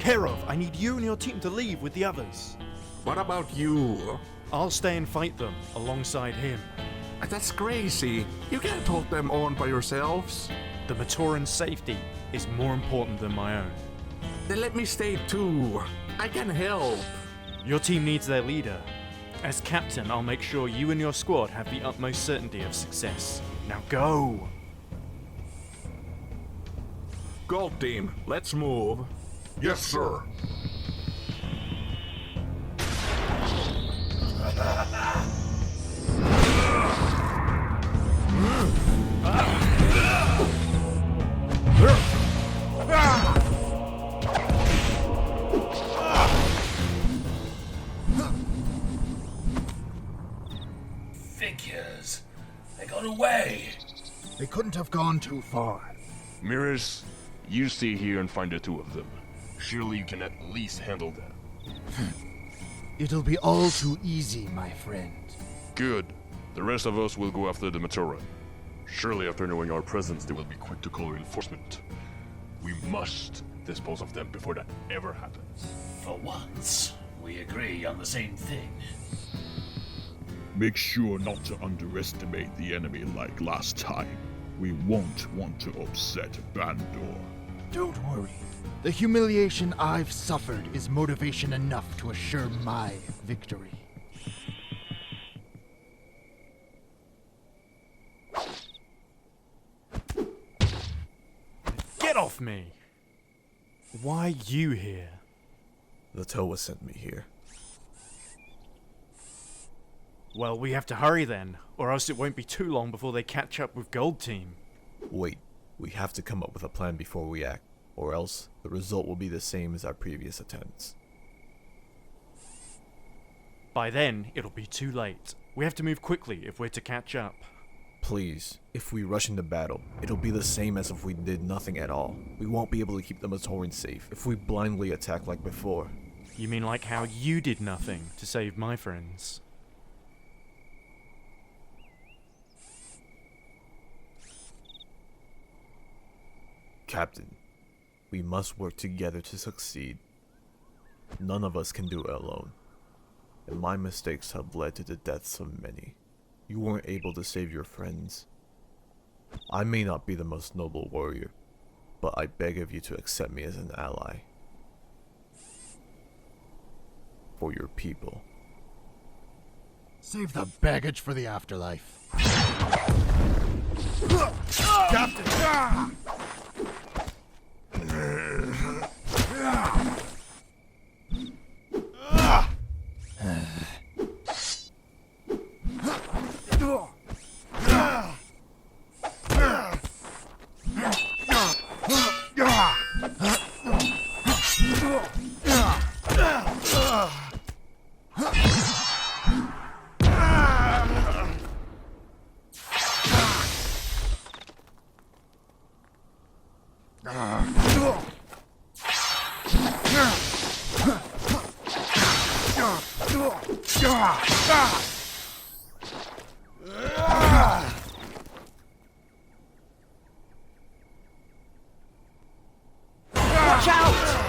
Kirov, I need you and your team to leave with the others. What about you? I'll stay and fight them alongside him. That's crazy. You can't hold them on by yourselves. The Matoran's safety is more important than my own. Then let me stay too. I can help. Your team needs their leader. As captain, I'll make sure you and your squad have the utmost certainty of success. Now go! Gold team, let's move. Yes, sir. Figures. They got away. They couldn't have gone too far. Mirrors, you stay here and find the two of them. Surely you can at least handle them. It'll be all too easy, my friend. Good. The rest of us will go after the Matoran. Surely after knowing our presence, they will be quick to call reinforcement. We must dispose of them before that ever happens. For once, we agree on the same thing. Make sure not to underestimate the enemy like last time. We won't want to upset Bandor. Don't worry. The humiliation I've suffered is motivation enough to assure my victory. Get off me! Why you here? The Toa sent me here. Well, we have to hurry then, or else it won't be too long before they catch up with Gold Team. Wait, we have to come up with a plan before we act, or else the result will be the same as our previous attempts. By then, it'll be too late. We have to move quickly if we're to catch up. Please, if we rush into battle, it'll be the same as if we did nothing at all. We won't be able to keep the Matoran safe if we blindly attack like before. You mean like how you did nothing to save my friends? Captain, we must work together to succeed. None of us can do it alone. And my mistakes have led to the deaths of many. You weren't able to save your friends. I may not be the most noble warrior, but I beg of you to accept me as an ally. For your people. Save the baggage for the afterlife. Captain! Watch out!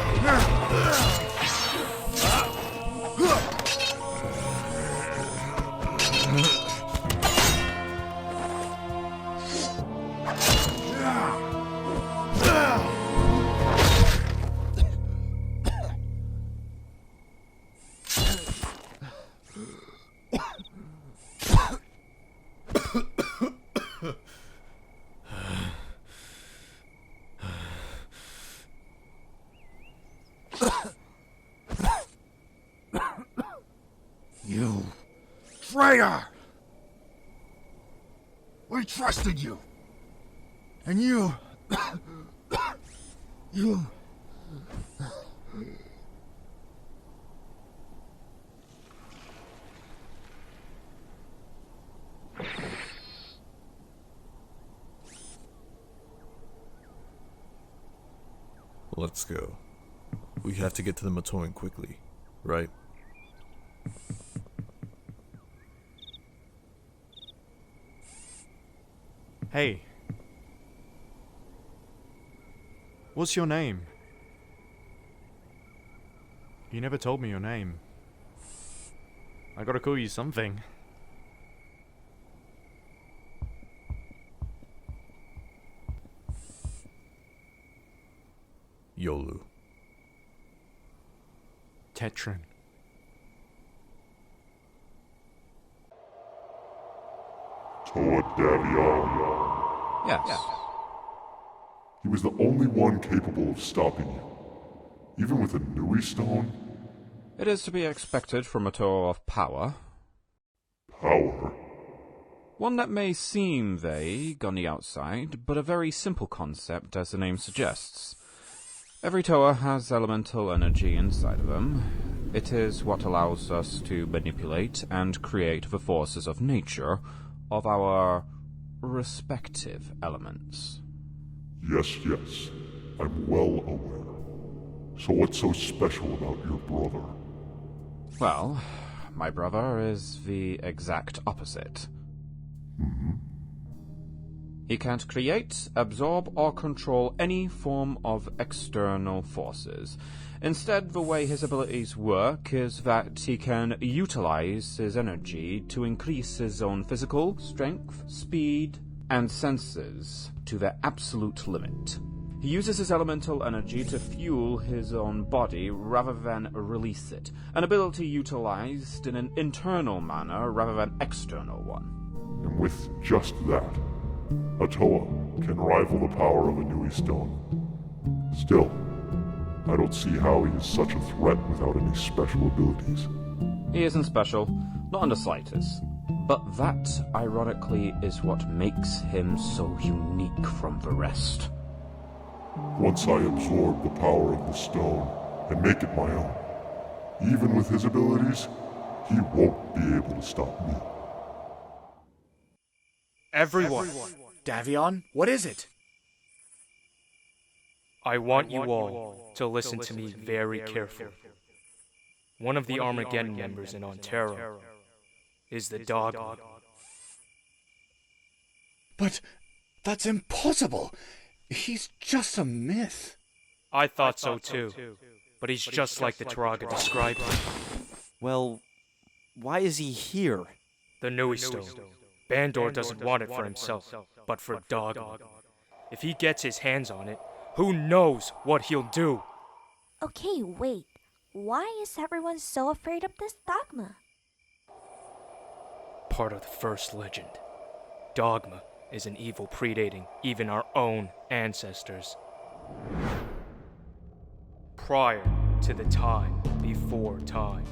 You traitor! We trusted you. And you... you... Let's go. We have to get to the Matoran quickly, right? Hey. What's your name? You never told me your name. I gotta call you something. Yolu. Tetran. Toa Daveon. Yes. He was the only one capable of stopping you. Even with a Nui stone? It is to be expected from a Toa of power. Power? One that may seem vague on the outside, but a very simple concept as the name suggests. Every Toa has elemental energy inside of them. It is what allows us to manipulate and create the forces of nature of our respective elements. Yes, yes. I'm well aware. So what's so special about your brother? Well, my brother is the exact opposite. He can't create, absorb, or control any form of external forces. Instead, the way his abilities work is that he can utilize his energy to increase his own physical strength, speed, and senses to their absolute limit. He uses his elemental energy to fuel his own body rather than release it, an ability utilized in an internal manner rather than external one. And with just that, a Toa can rival the power of a Nui stone. Still, I don't see how he is such a threat without any special abilities. He isn't special, not in the slightest. But that, ironically, is what makes him so unique from the rest. Once I absorb the power of the stone and make it my own, even with his abilities, he won't be able to stop me. Everyone. Daveon, what is it? I want you all to listen to me very carefully. One of the Armageddon members in Ontario is the Dogma. But that's impossible. He's just a myth. I thought so too, but he's just like the Turaga described him. Well, why is he here? The Nui Stone. Bandor doesn't want it for himself, but for Dogma. If he gets his hands on it, who knows what he'll do? Okay, wait. Why is everyone so afraid of this Dogma? Part of the first legend. Dogma is an evil predating even our own ancestors. Prior to the time before time,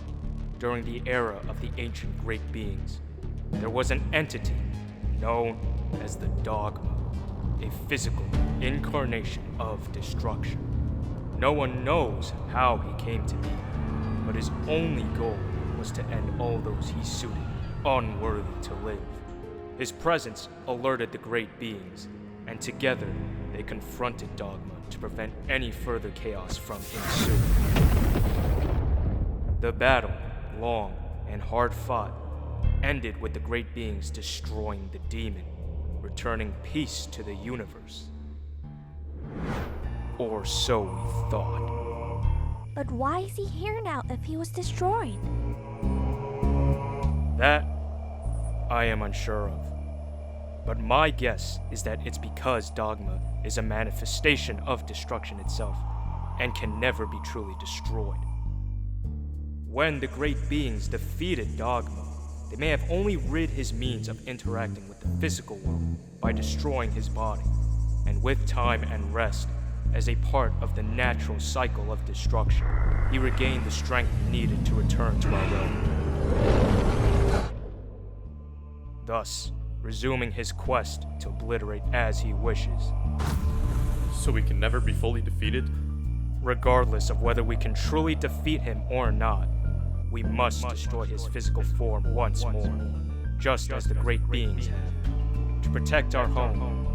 during the era of the ancient great beings, there was an entity known as the Dogma, a physical incarnation of destruction. No one knows how he came to be, but his only goal was to end all those he suited unworthy to live. His presence alerted the great beings, and together they confronted Dogma to prevent any further chaos from ensuing. The battle, long and hard-fought, ended with the great beings destroying the demon, returning peace to the universe. Or so we thought. But why is he here now if he was destroyed? That I am unsure of. But my guess is that it's because Dogma is a manifestation of destruction itself, and can never be truly destroyed. When the great beings defeated Dogma, they may have only rid his means of interacting with the physical world by destroying his body, and with time and rest, as a part of the natural cycle of destruction. He regained the strength needed to return to our realm. Thus, resuming his quest to obliterate as he wishes. So we can never be fully defeated? Regardless of whether we can truly defeat him or not, we must destroy his physical form once more, just as the great beings have, to protect our home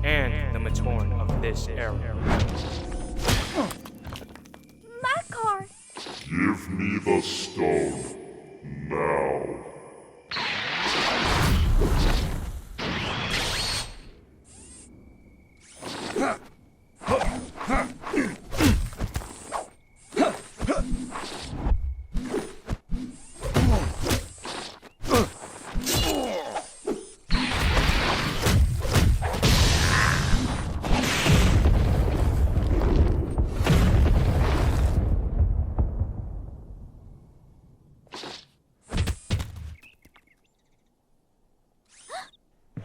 and the Matoran of this era. Mackar! Give me the stone now.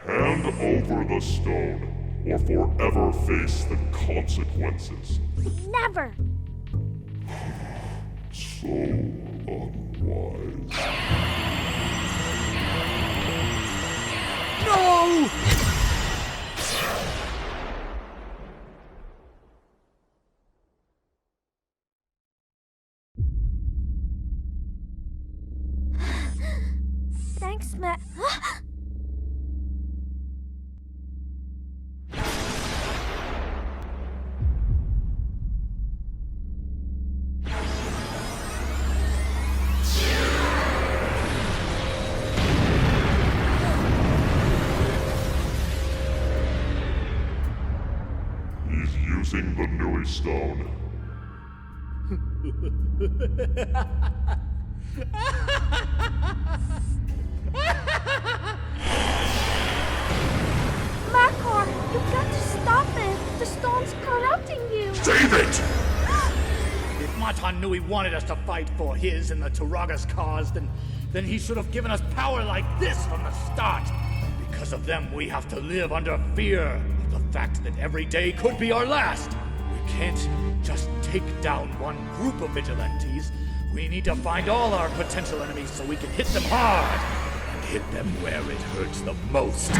Hand over the stone, or forever face the consequences. Never! So unwise. No! Thanks, Matt. He's using the Nui stone. Mackar, you've got to stop it. The stone's corrupting you. Save it! If Mata Nui wanted us to fight for his and the Turaga's cause, then he should have given us power like this from the start. Because of them, we have to live under fear of the fact that every day could be our last. We can't just take down one group of vigilantes. We need to find all our potential enemies so we can hit them hard and hit them where it hurts the most.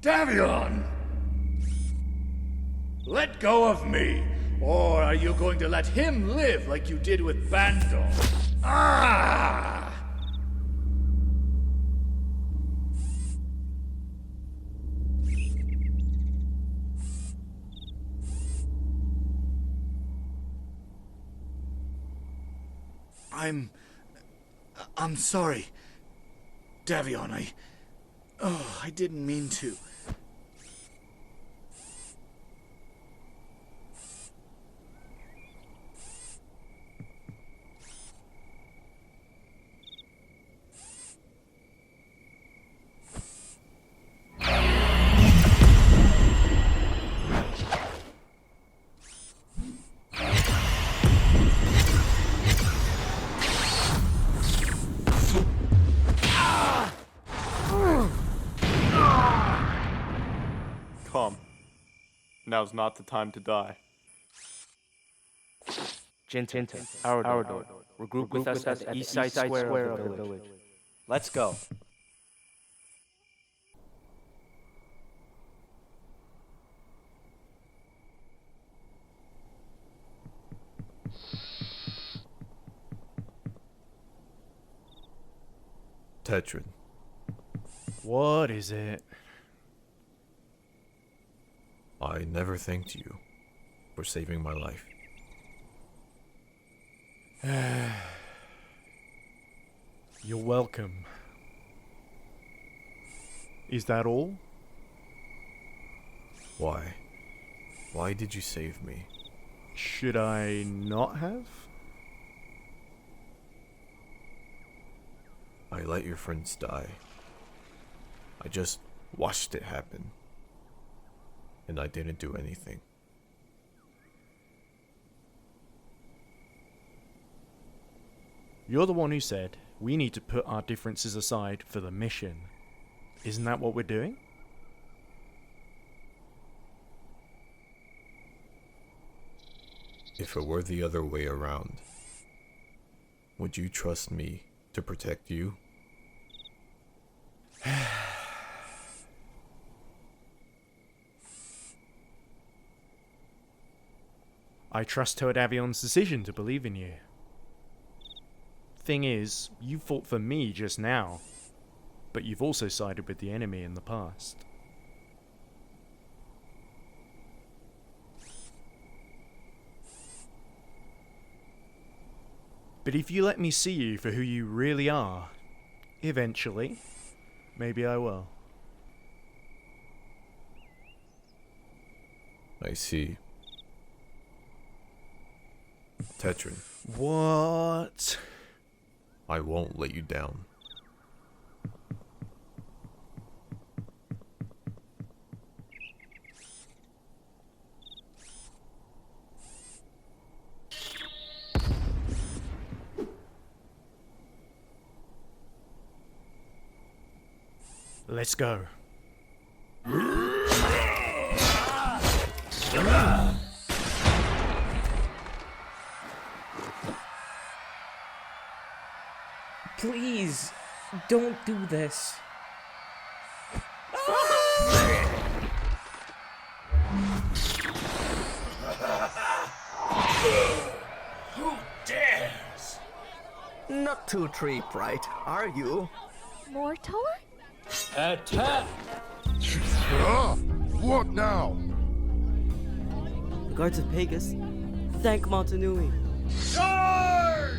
Daveon! Let go of me, or are you going to let him live like you did with Bando? Ah! I'm sorry, Daveon. I didn't mean to. Come. Now's not the time to die. Jinta, Arador, regroup with us at the east side square of the village. Let's go. Tetrin. What is it? I never thanked you for saving my life. You're welcome. Is that all? Why? Why did you save me? Should I not have? I let your friends die. I just watched it happen. And I didn't do anything. You're the one who said we need to put our differences aside for the mission. Isn't that what we're doing? If it were the other way around, would you trust me to protect you? I trust Daveon's decision to believe in you. Thing is, you fought for me just now, but you've also sided with the enemy in the past. But if you let me see you for who you really are, eventually, maybe I will. I see. Tetrin. What? I won't let you down. Let's go. Please, don't do this. Who dares? Not too cheap, right? Are you? More Toa? Attack! What now? The guards of Pegasus thank Mata Nui. Charge!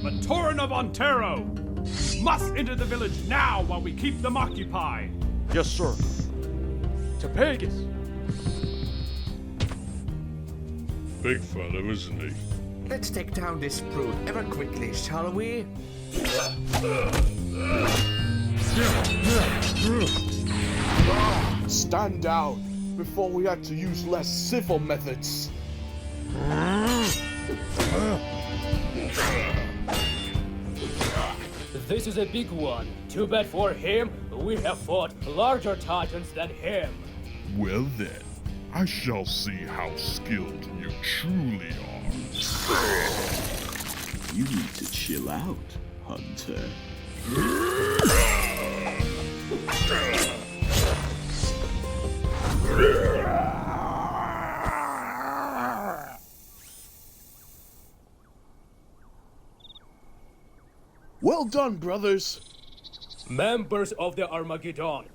Matoran of Ontero! Must enter the village now while we keep them occupied! Yes, sir. To Pegasus! Big fellow, isn't he? Let's take down this brute ever quickly, shall we? Stand down before we have to use less civil methods. This is a big one. Too bad for him. We have fought larger titans than him. Well then, I shall see how skilled you truly are. You need to chill out, Hunter. Well done, brothers. Members of the Armageddon,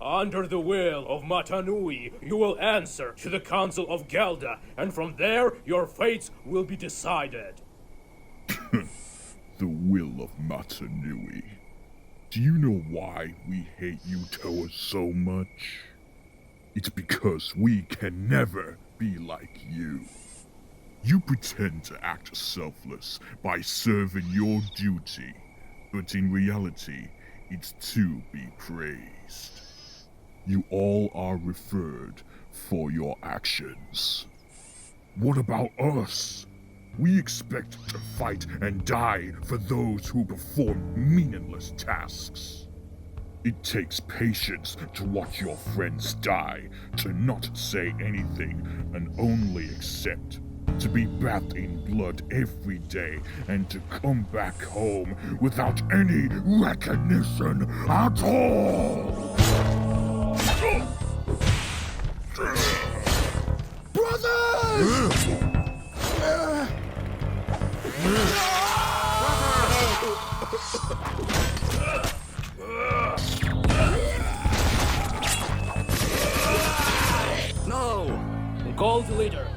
under the will of Mata Nui, you will answer to the Council of Gelda, and from there, your fates will be decided. The will of Mata Nui. Do you know why we hate you Toa so much? It's because we can never be like you. You pretend to act selfless by serving your duty, but in reality, it's to be praised. You all are referred for your actions. What about us? We expect to fight and die for those who perform meaningless tasks. It takes patience to watch your friends die, to not say anything and only accept, to be bathed in blood every day, and to come back home without any recognition at all! Brothers! No! Gold leader,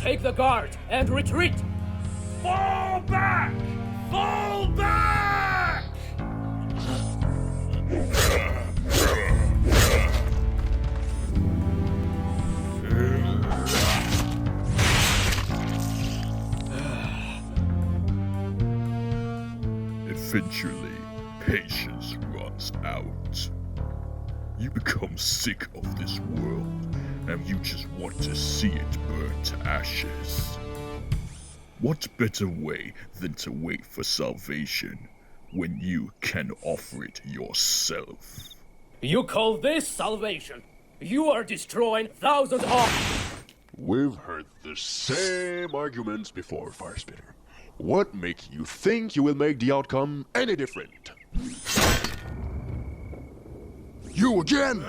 take the guard and retreat! Fall back! Fall back! Eventually, patience runs out. You become sick of this world, and you just want to see it burn to ashes. What better way than to wait for salvation when you can offer it yourself? You call this salvation? You are destroying thousands of... We've heard the same arguments before, Firespitter. What makes you think you will make the outcome any different? You again!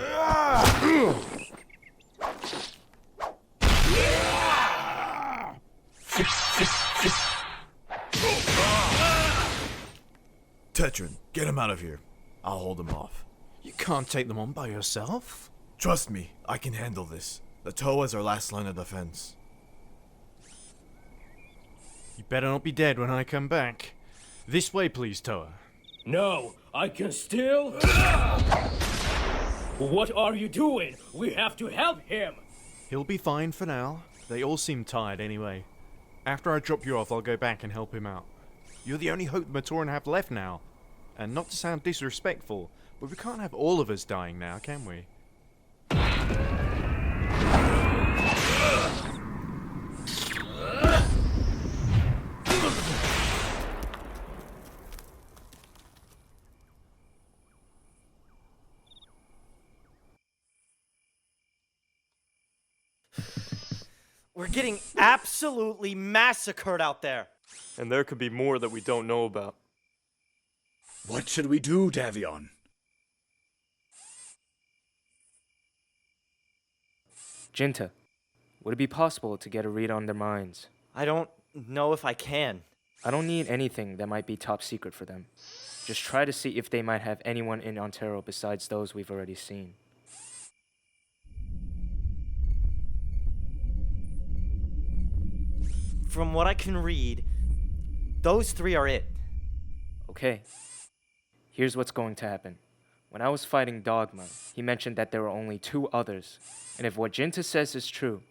Tetran, get him out of here. I'll hold him off. You can't take them on by yourself. Trust me, I can handle this. The Toa's our last line of defense. You better not be dead when I come back. This way, please, Toa. No, I can still... What are you doing? We have to help him! He'll be fine for now. They all seem tired anyway. After I drop you off, I'll go back and help him out. You're the only hope the Matoran have left now. And not to sound disrespectful, but we can't have all of us dying now, can we? We're getting absolutely massacred out there. And there could be more that we don't know about. What should we do, Daveon? Jinta, would it be possible to get a read on their minds? I don't know if I can. I don't need anything that might be top secret for them. Just try to see if they might have anyone in Ontario besides those we've already seen. From what I can read, those three are it. Okay. Here's what's going to happen. When I was fighting Dogma, he mentioned that there were only 2 others. And if what Jinta says is true,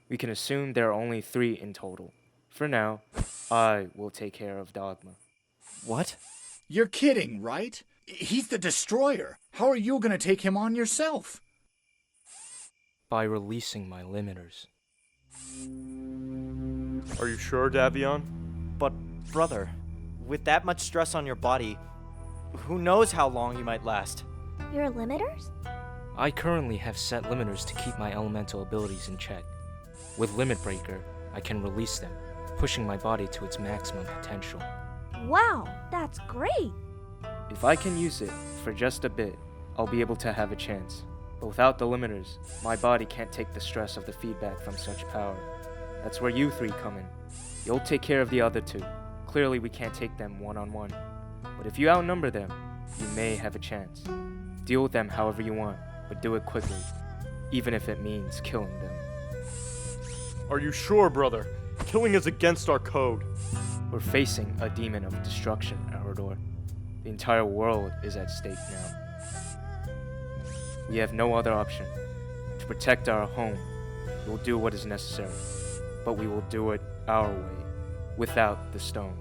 we can assume there are only 3 in total. For now, I will take care of Dogma. What? You're kidding, right? He's the destroyer. How are you gonna take him on yourself? By releasing my limiters. Are you sure, Daveon? But, brother, with that much stress on your body, who knows how long you might last? Your limiters? I currently have set limiters to keep my elemental abilities in check. With Limit Breaker, I can release them, pushing my body to its maximum potential. Wow, that's great! If I can use it for just a bit, I'll be able to have a chance. But without the limiters, my body can't take the stress of the feedback from such power. That's where you 3 come in. You'll take care of the other 2. Clearly we can't take them one-on-one. But if you outnumber them, you may have a chance. Deal with them however you want, but do it quickly, even if it means killing them. Are you sure, brother? Killing is against our code. We're facing a demon of destruction, Arador. The entire world is at stake now. We have no other option. To protect our home, we'll do what is necessary, but we will do it our way, without the stone.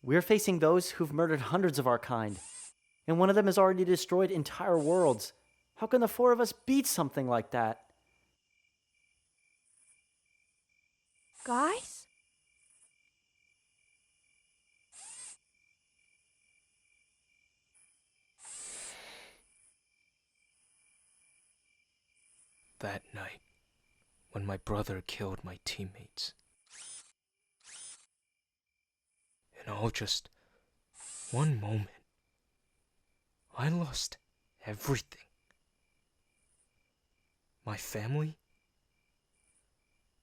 We're facing those who've murdered hundreds of our kind, and one of them has already destroyed entire worlds. How can the 4 of us beat something like that? Guys? That night, when my brother killed my teammates. In all just one moment, I lost everything. My family,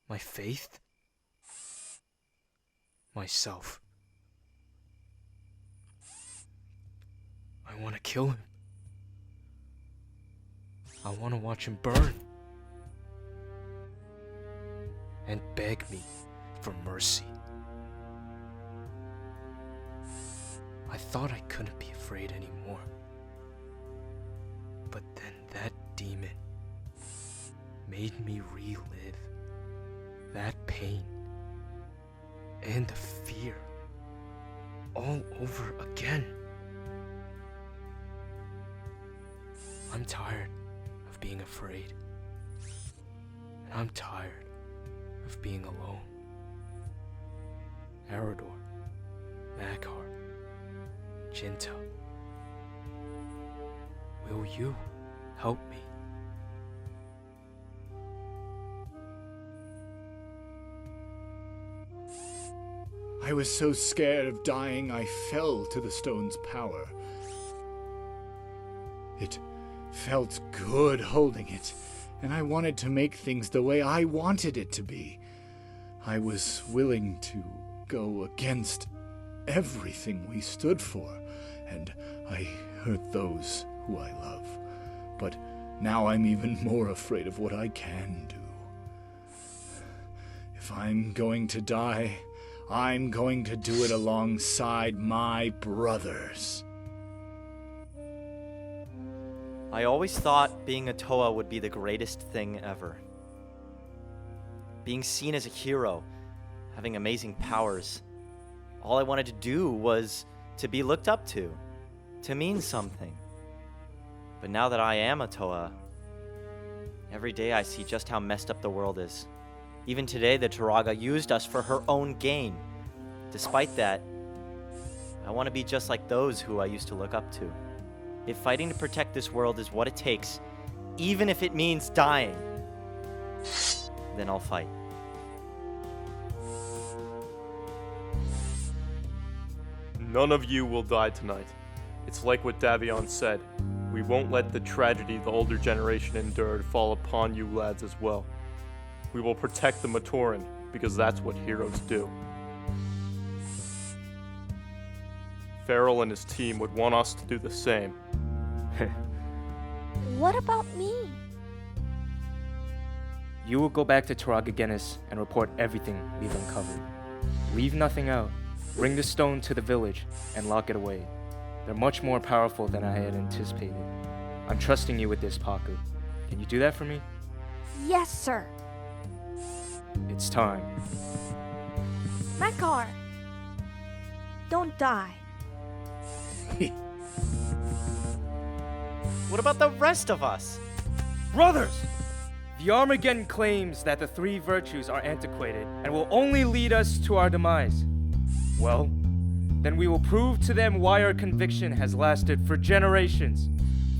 my faith, myself. I want to kill him. I want to watch him burn. And beg me for mercy. I thought I couldn't be afraid anymore. But then that demon made me relive that pain and the fear all over again. I'm tired of being afraid. I'm tired of being alone. Arador, Mackar, Jinta. Will you help me? I was so scared of dying, I fell to the stone's power. It felt good holding it, and I wanted to make things the way I wanted it to be. I was willing to go against everything we stood for, and I hurt those who I love. But now I'm even more afraid of what I can do. If I'm going to die, I'm going to do it alongside my brothers. I always thought being a Toa would be the greatest thing ever. Being seen as a hero, having amazing powers. All I wanted to do was to be looked up to mean something. But now that I am a Toa, every day I see just how messed up the world is. Even today, the Turaga used us for her own gain. Despite that, I want to be just like those who I used to look up to. If fighting to protect this world is what it takes, even if it means dying, then I'll fight. None of you will die tonight. It's like what Daveon said. We won't let the tragedy the older generation endured fall upon you lads as well. We will protect the Matoran, because that's what heroes do. Farrell and his team would want us to do the same. What about me? You will go back to Turaga Genis and report everything we've uncovered. Leave nothing out. Bring the stone to the village and lock it away. They're much more powerful than I had anticipated. I'm trusting you with this, Paku. Can you do that for me? Yes, sir. It's time. Mackar, don't die. What about the rest of us? Brothers! The Armageddon claims that the three virtues are antiquated and will only lead us to our demise. Well, then we will prove to them why our conviction has lasted for generations.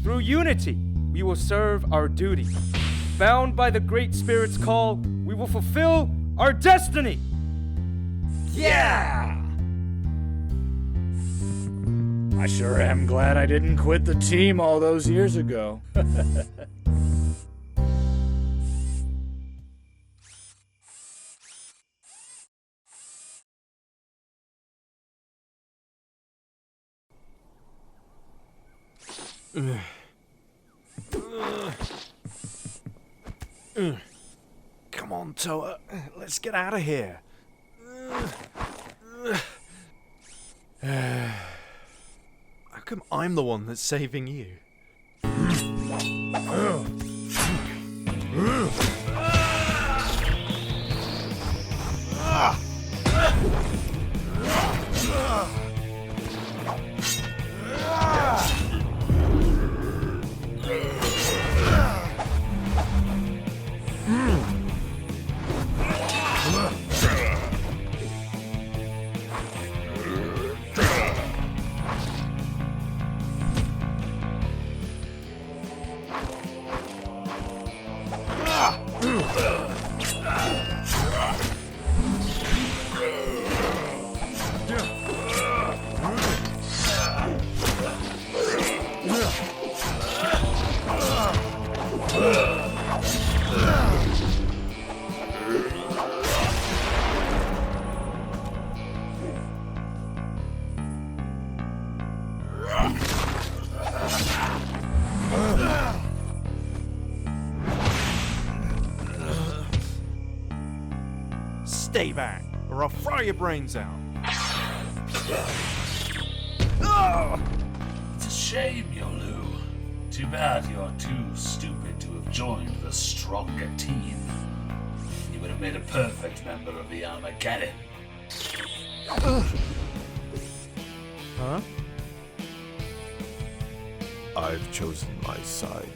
Through unity, we will serve our duty. Bound by the Great Spirit's call, we will fulfill our destiny! Yeah! I sure am glad I didn't quit the team all those years ago. Come on, Toa. Let's get out of here. How come I'm the one that's saving you? Stay back, or I'll fry your brains out. It's a shame, Yolu. Too bad you're too stupid to have joined the stronger team. You would have made a perfect member of the Armageddon. Huh? I've chosen my side.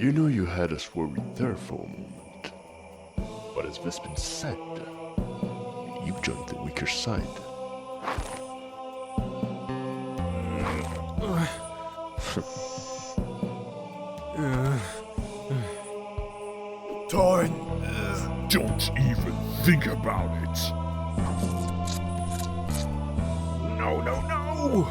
You know you had us worried there for a moment. But as Vespin said, you joined the weaker side. Torn. Don't even think about it. No, no, no!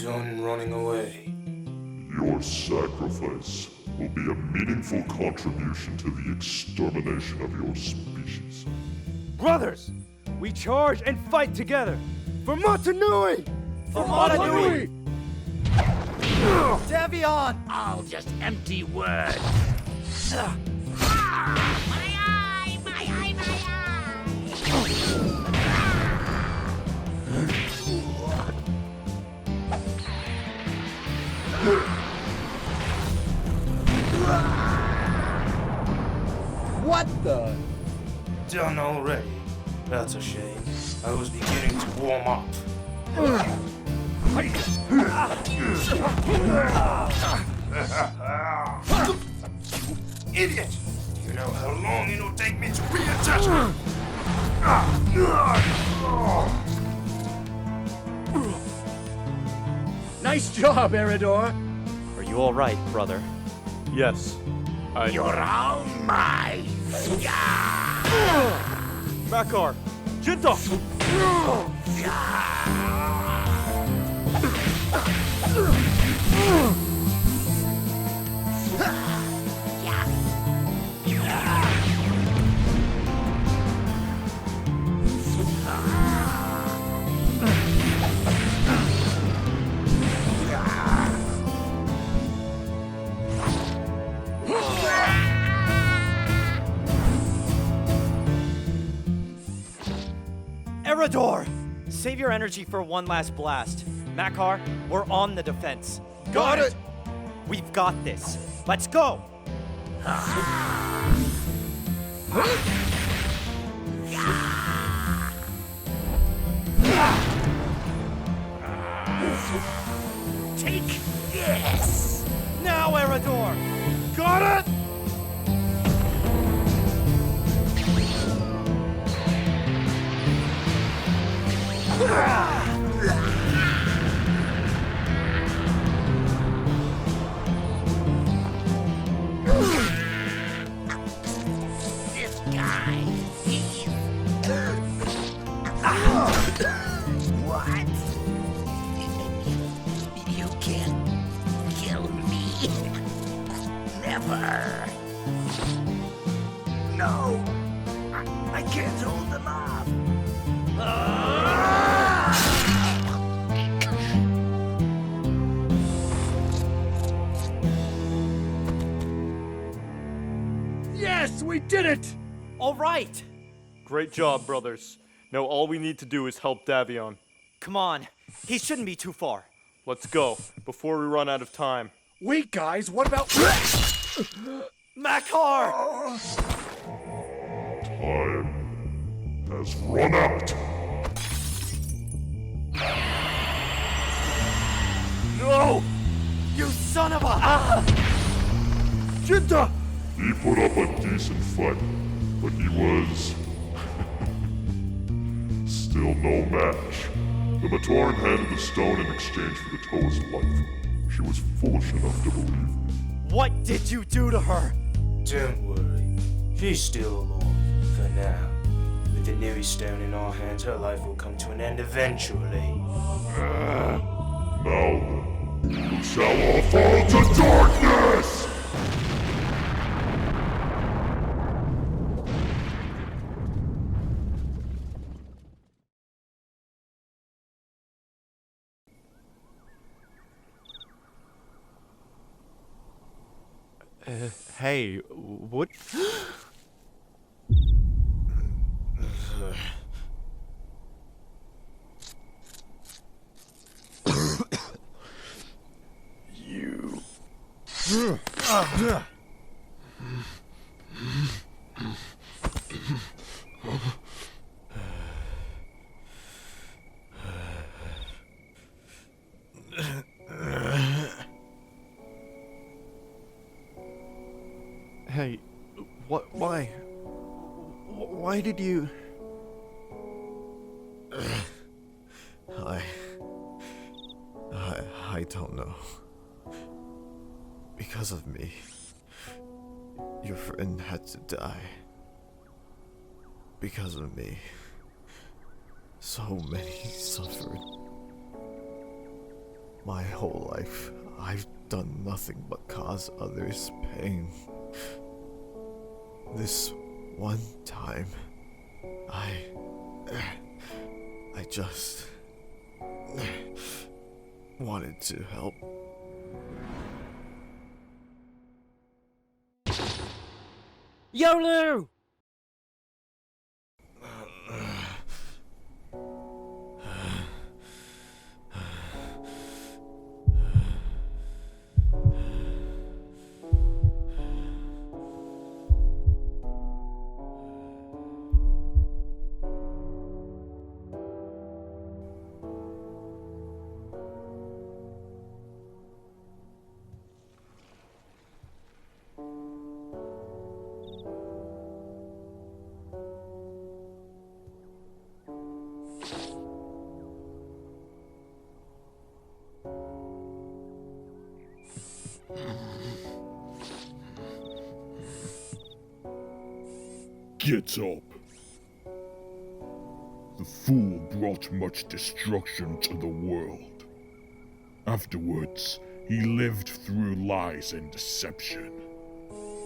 Done running away. Your sacrifice will be a meaningful contribution to the extermination of your species. Brothers, we charge and fight together for Mata Nui! For Mata Nui! Daveon! All just empty words. What the? Done already. That's a shame. I was beginning to warm up. You idiot! You know how long it'll take me to reattach her? Nice job, Arador. Are you all right, brother? Yes. You're all mine. Mackar! Jinta! Arador! Save your energy for one last blast. Mackar, we're on the defense. Got it! We've got this. Let's go! Take this! Now, Arador! Got it! This guy, he's... What? You can't kill me. Never. No. I can't hold them off. Yes, we did it! All right! Great job, brothers. Now all we need to do is help Daveon. Come on. He shouldn't be too far. Let's go, before we run out of time. Wait, guys, what about... Mackar! Time has run out. No! You son of a... Jinta! He put up a decent fight, but he was still no match. The Matoran handed the stone in exchange for the Toa's life. She was foolish enough to believe. What did you do to her? Don't worry. She's still alive. For now. With the Nui stone in our hands, her life will come to an end eventually. Now then, We shall all fall to darkness! Hey, what? You. Hey, why? Why did you... I don't know. Because of me, your friend had to die. Because of me, so many suffered. My whole life, I've done nothing but cause others pain. This one time, I just wanted to help. Yolu! Get up. The fool brought much destruction to the world. Afterwards, he lived through lies and deception.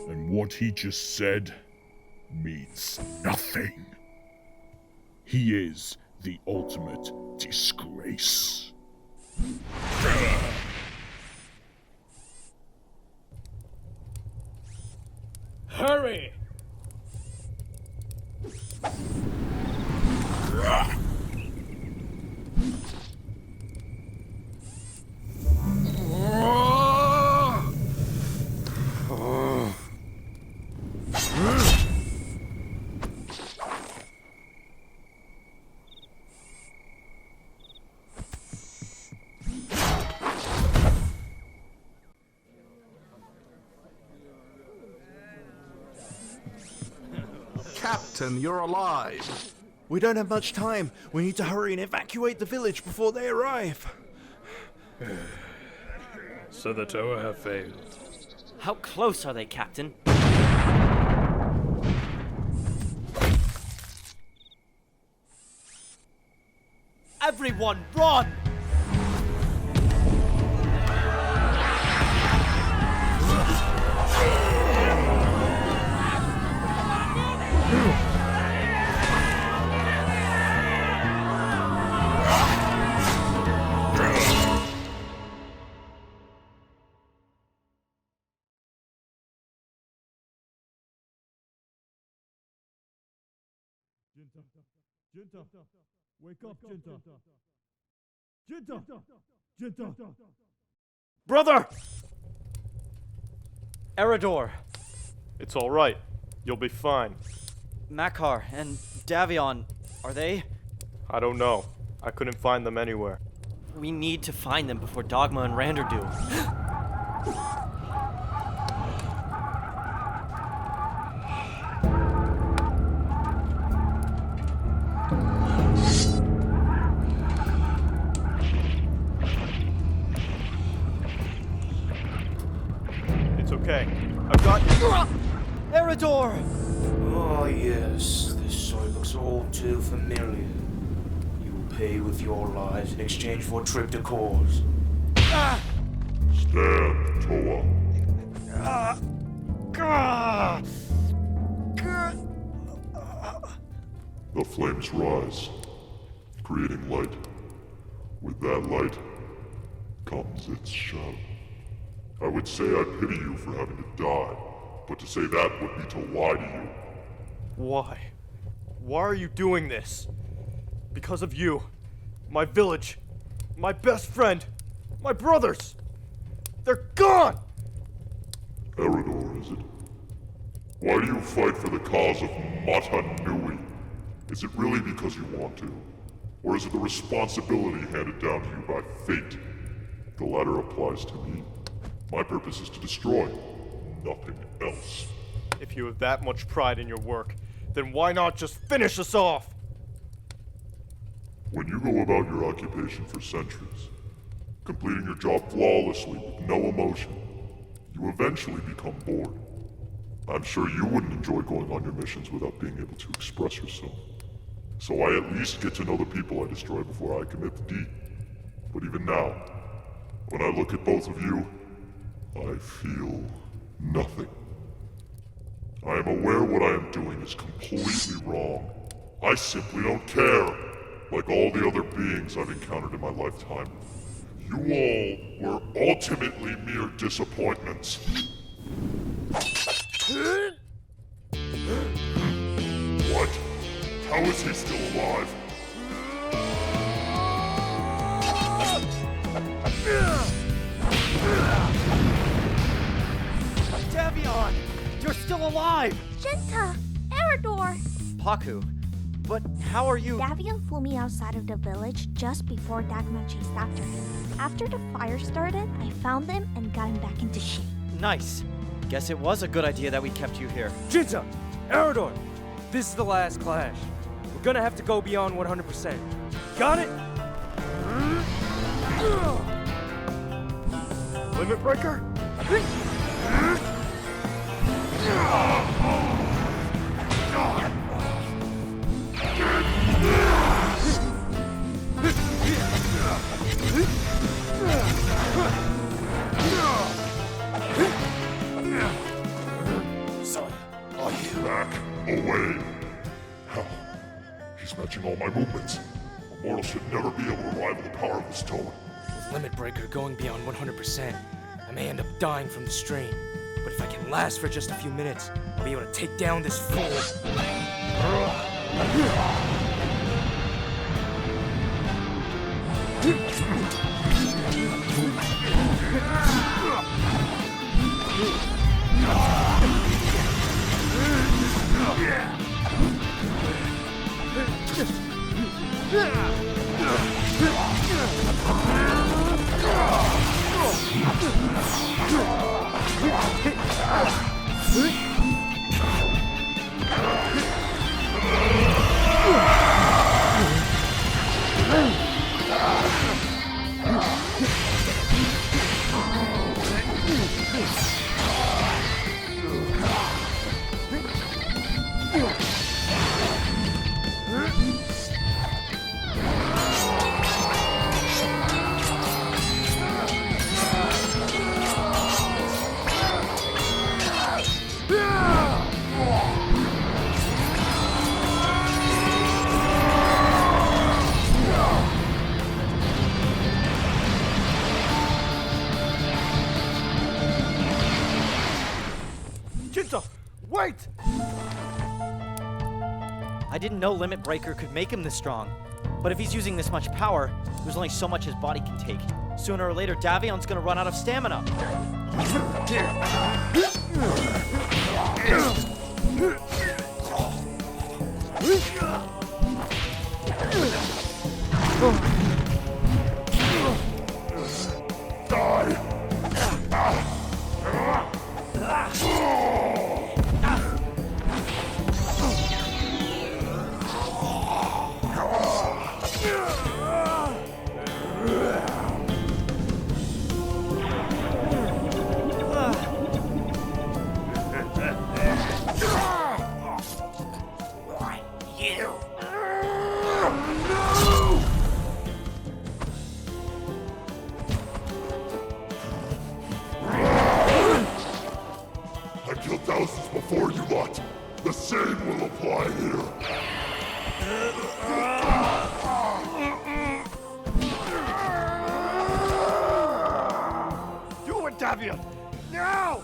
And what he just said means nothing. He is the ultimate disgrace. Hurry! Captain, you're alive. We don't have much time. We need to hurry and evacuate the village before they arrive. So the Toa have failed. How close are they, Captain? Everyone, run! Jinta! Wake up, Jinta! Jinta! Jinta! Brother! Arador! It's alright. You'll be fine. Mackar and Daveon, are they? I don't know. I couldn't find them anywhere. We need to find them before Dogma and Rander do. It's okay. I've got... Arador! Oh yes, this sight looks all too familiar. You will pay with your lives in exchange for a trip to cause. Stand, Toa. The flames rise, creating light. With that light comes its shadow. I would say I pity you for having to die, but to say that would be to lie to you. Why? Why are you doing this? Because of you. My village. My best friend. My brothers. They're gone! Arador, is it? Why do you fight for the cause of Mata Nui? Is it really because you want to? Or is it the responsibility handed down to you by fate? The latter applies to me. My purpose is to destroy, nothing else. If you have that much pride in your work, then why not just finish us off? When you go about your occupation for centuries, completing your job flawlessly with no emotion, you eventually become bored. I'm sure you wouldn't enjoy going on your missions without being able to express yourself. So I at least get to know the people I destroy before I commit the deed. But even now, when I look at both of you, I feel nothing. I am aware what I am doing is completely wrong. I simply don't care, like all the other beings I've encountered in my lifetime. You all were ultimately mere disappointments. What? How is he still alive? Daveon! You're still alive! Jinta! Arador! Paku, but how are you? Daveon flew me outside of the village just before Dogma chased after him. After the fire started, I found him and got him back into shape. Nice. Guess it was a good idea that we kept you here. Jinta! Arador! This is the last clash. We're gonna have to go beyond 100%. Got it? Limit breaker? Son, are you back? Away! Hell, he's matching all my movements. A mortal should never be able to rival the power of this tower. With Limit Breaker going beyond 100%, I may end up dying from the strain. But if I can last for just a few minutes, I'll be able to take down this fool. Wait! I didn't know Limit Breaker could make him this strong. But if he's using this much power, there's only so much his body can take. Sooner or later, Daveon's gonna run out of stamina. houses before you lot. The same will apply here. Do it, Daveon! Now!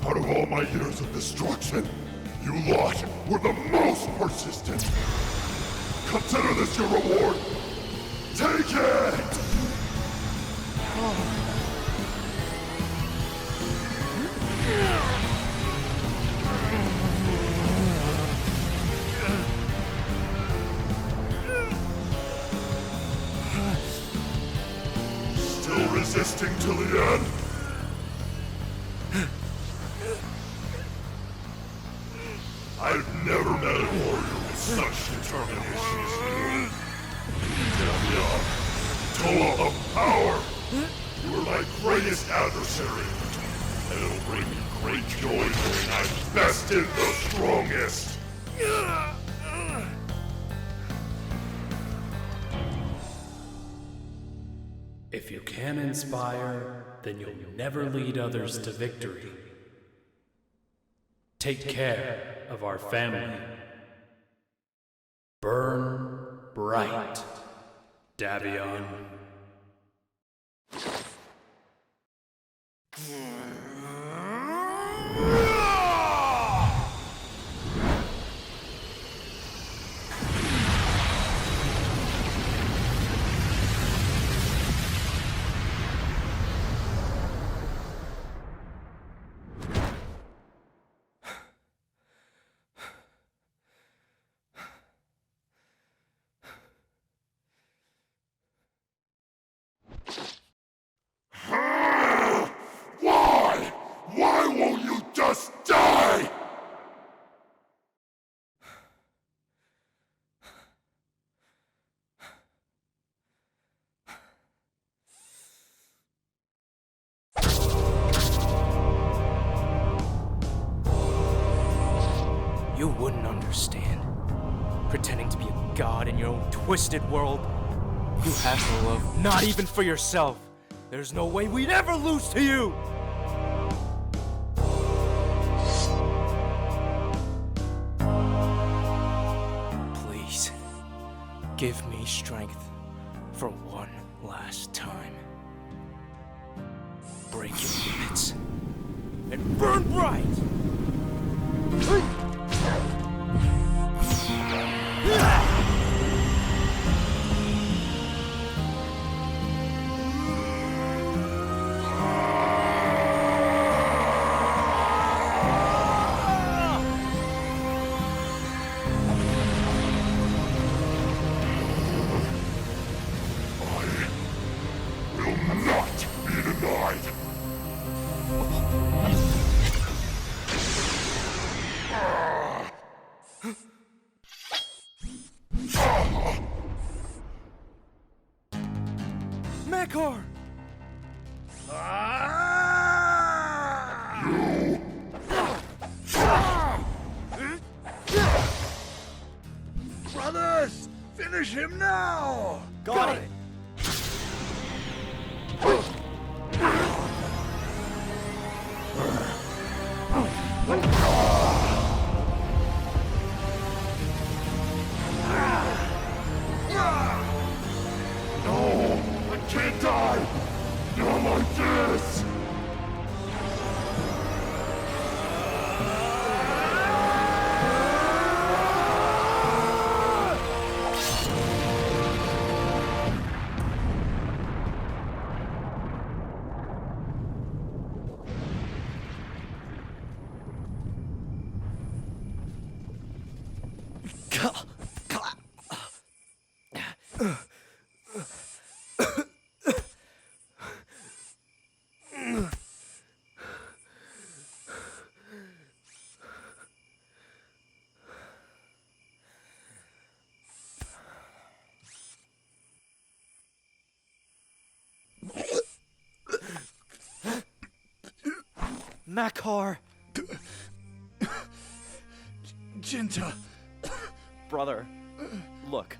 Out of all my years of destruction, you lot were the most persistent. Consider this your reward. Take it! Still resisting till the end? I've never met a warrior with such determination as you. Daveon, Toa of power! You are my greatest adversary, and it'll bring me great joy knowing I've bested the strongest. If you can inspire, then you'll never lead others to victory. Take care of our family. Burn bright, Daveon. Why? Why won't you just die? You wouldn't understand. Pretending to be a god in your own twisted world. You have no love, not even for yourself. There's no way we'd ever lose to you! Please, give me strength for one last time. Break your limits and burn bright! Mackar! Brothers! Finish him now! Got it! No! I can't die! Not like this! Mackar! Jinta! Brother, look.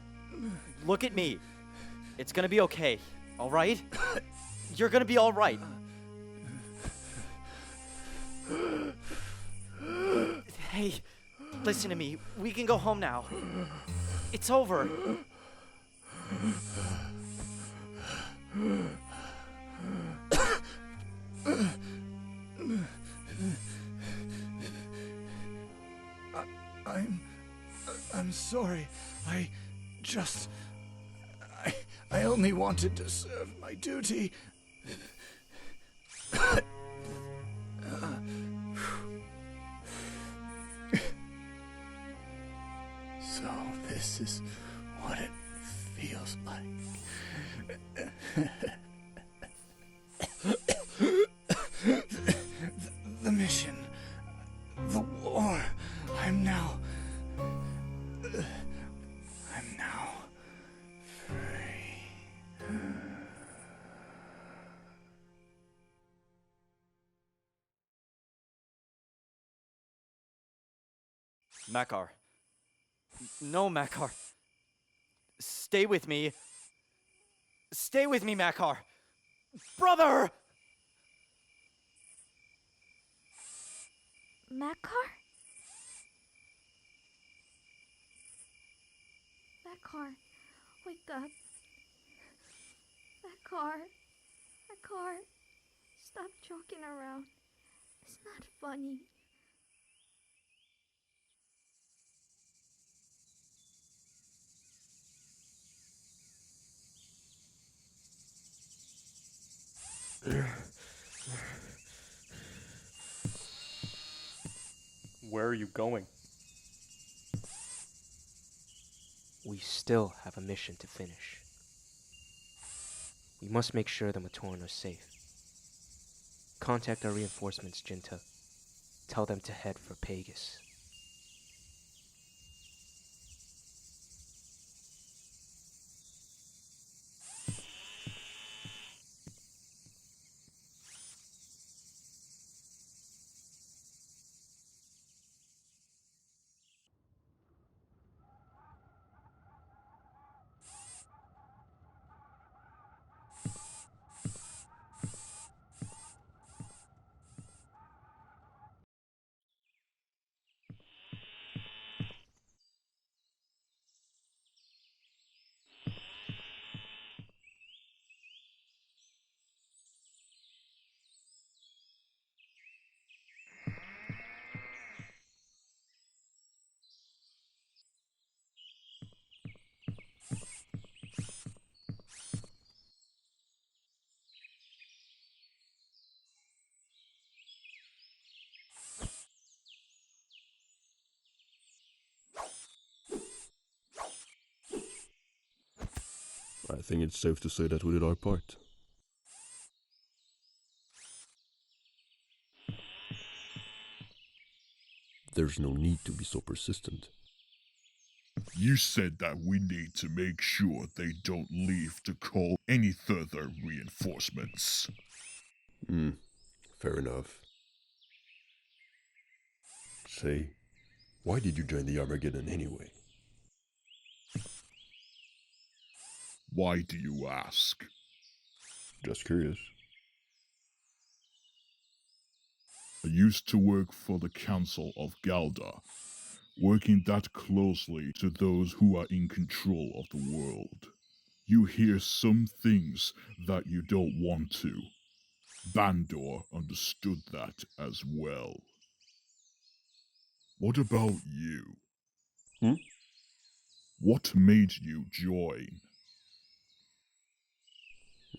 Look at me. It's gonna be okay, alright? You're gonna be alright. Hey, listen to me. We can go home now. It's over. I'm sorry. I only wanted to serve my duty. So this is what it feels like. The mission, the war. I'm now free. Mackar. No, Mackar. Stay with me. Stay with me, Mackar. Brother! Mackar? Mackar, wake up. Mackar, stop joking around. It's not funny. Where are you going? We still have a mission to finish. We must make sure the Matoran are safe. Contact our reinforcements, Jinta. Tell them to head for Pegasus. I think it's safe to say that we did our part. There's no need to be so persistent. You said that we need to make sure they don't leave to call any further reinforcements. Fair enough. Say, why did you join the Armageddon anyway? Why do you ask? Just curious. I used to work for the Council of Gelda, working that closely to those who are in control of the world. You hear some things that you don't want to. Bandor understood that as well. What about you? What made you join?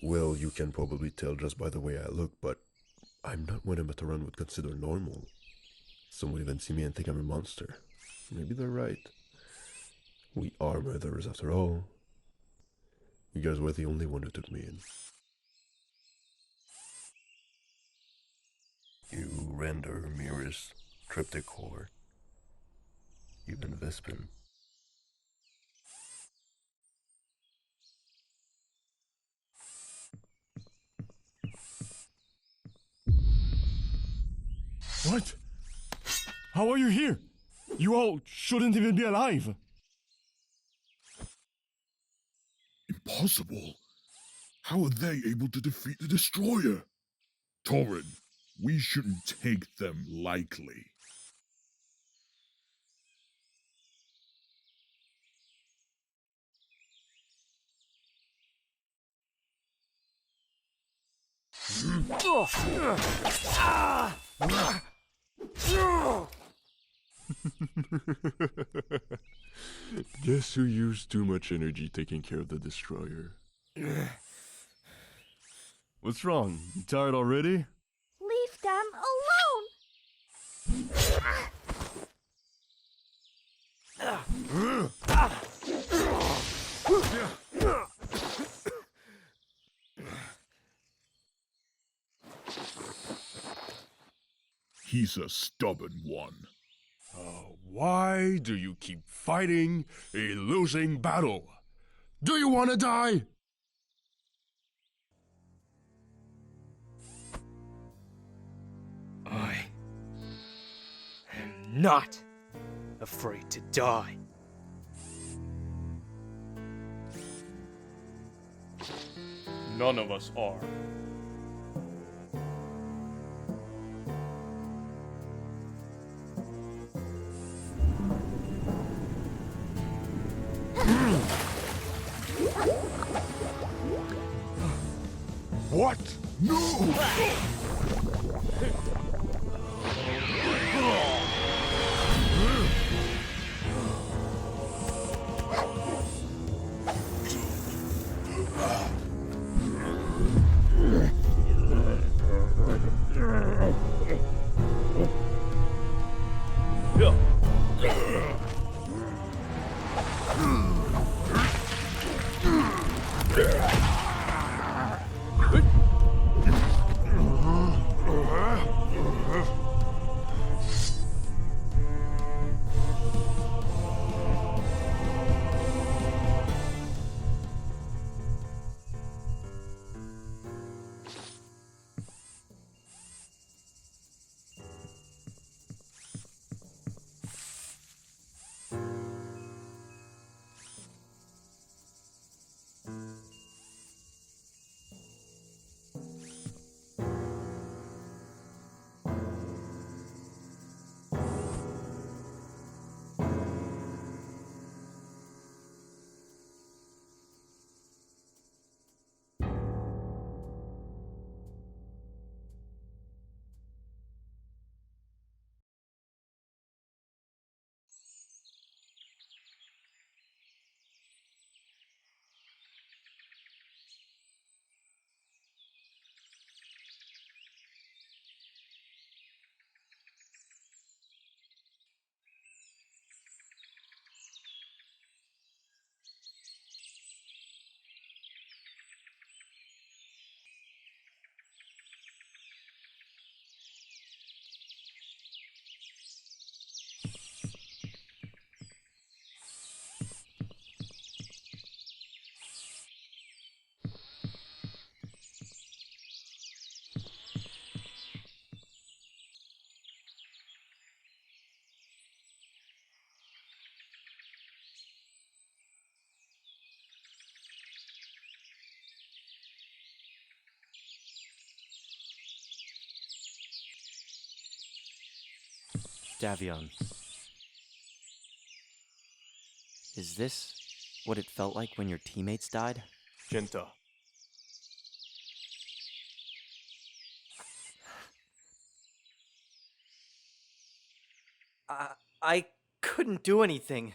Well, you can probably tell just by the way I look, but I'm not what a Matoran would consider normal. Some would even see me and think I'm a monster. Maybe they're right. We are murderers after all. You guys were the only one who took me in. You render Mirror's cryptic core. Even Vespin. What? How are you here? You all shouldn't even be alive. Impossible. How are they able to defeat the destroyer? Torin, we shouldn't take them lightly. Guess who used too much energy taking care of the destroyer? What's wrong? You tired already? Leave them alone! He's a stubborn one. Why do you keep fighting a losing battle? Do you want to die? I am not afraid to die. None of us are. What? No! Daveon. Is this what it felt like when your teammates died? Jinta. I couldn't do anything.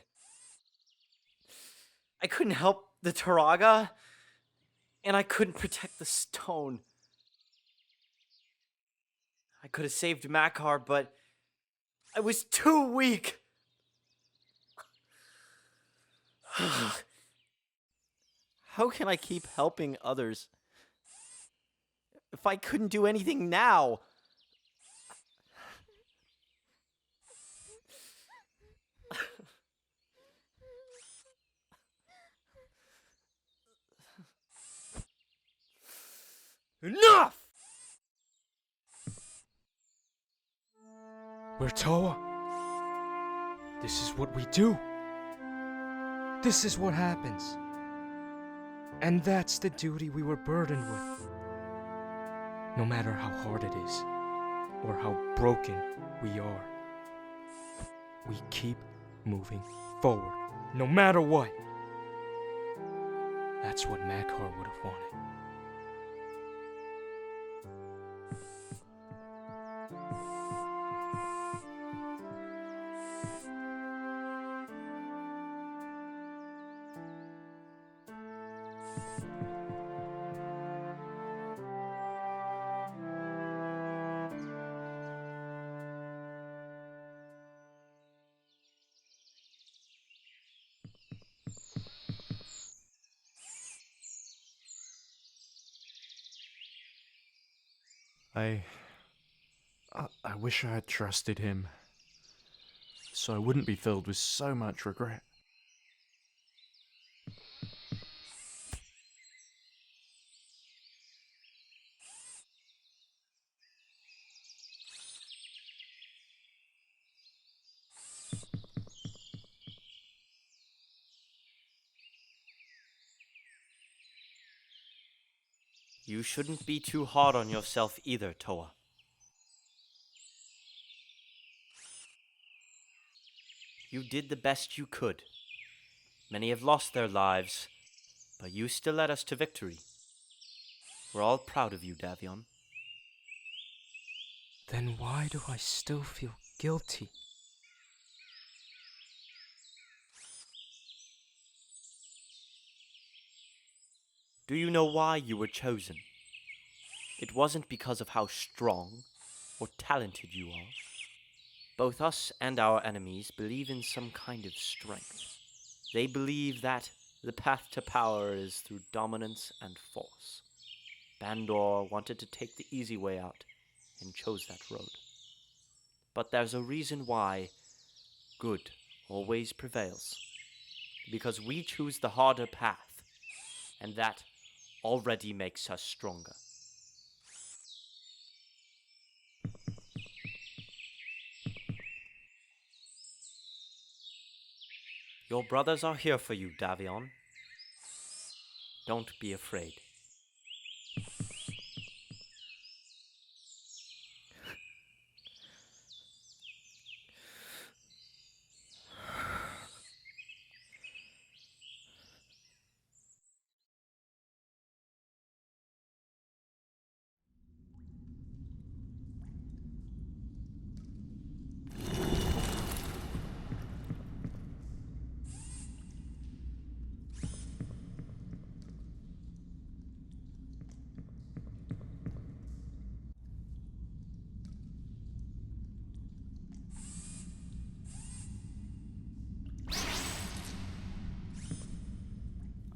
I couldn't help the Turaga, and I couldn't protect the stone. I could have saved Mackar, but I was too weak. How can I keep helping others if I couldn't do anything now? Enough! We're Toa. This is what we do. This is what happens. And that's the duty we were burdened with. No matter how hard it is, or how broken we are, we keep moving forward, no matter what. That's what Mackar would have wanted. I wish I had trusted him, so I wouldn't be filled with so much regret. You shouldn't be too hard on yourself either, Toa. You did the best you could. Many have lost their lives, but you still led us to victory. We're all proud of you, Daveon. Then why do I still feel guilty? Do you know why you were chosen? It wasn't because of how strong or talented you are. Both us and our enemies believe in some kind of strength. They believe that the path to power is through dominance and force. Bandor wanted to take the easy way out and chose that road. But there's a reason why good always prevails. Because we choose the harder path, and that already makes us stronger. Your brothers are here for you, Daveon. Don't be afraid.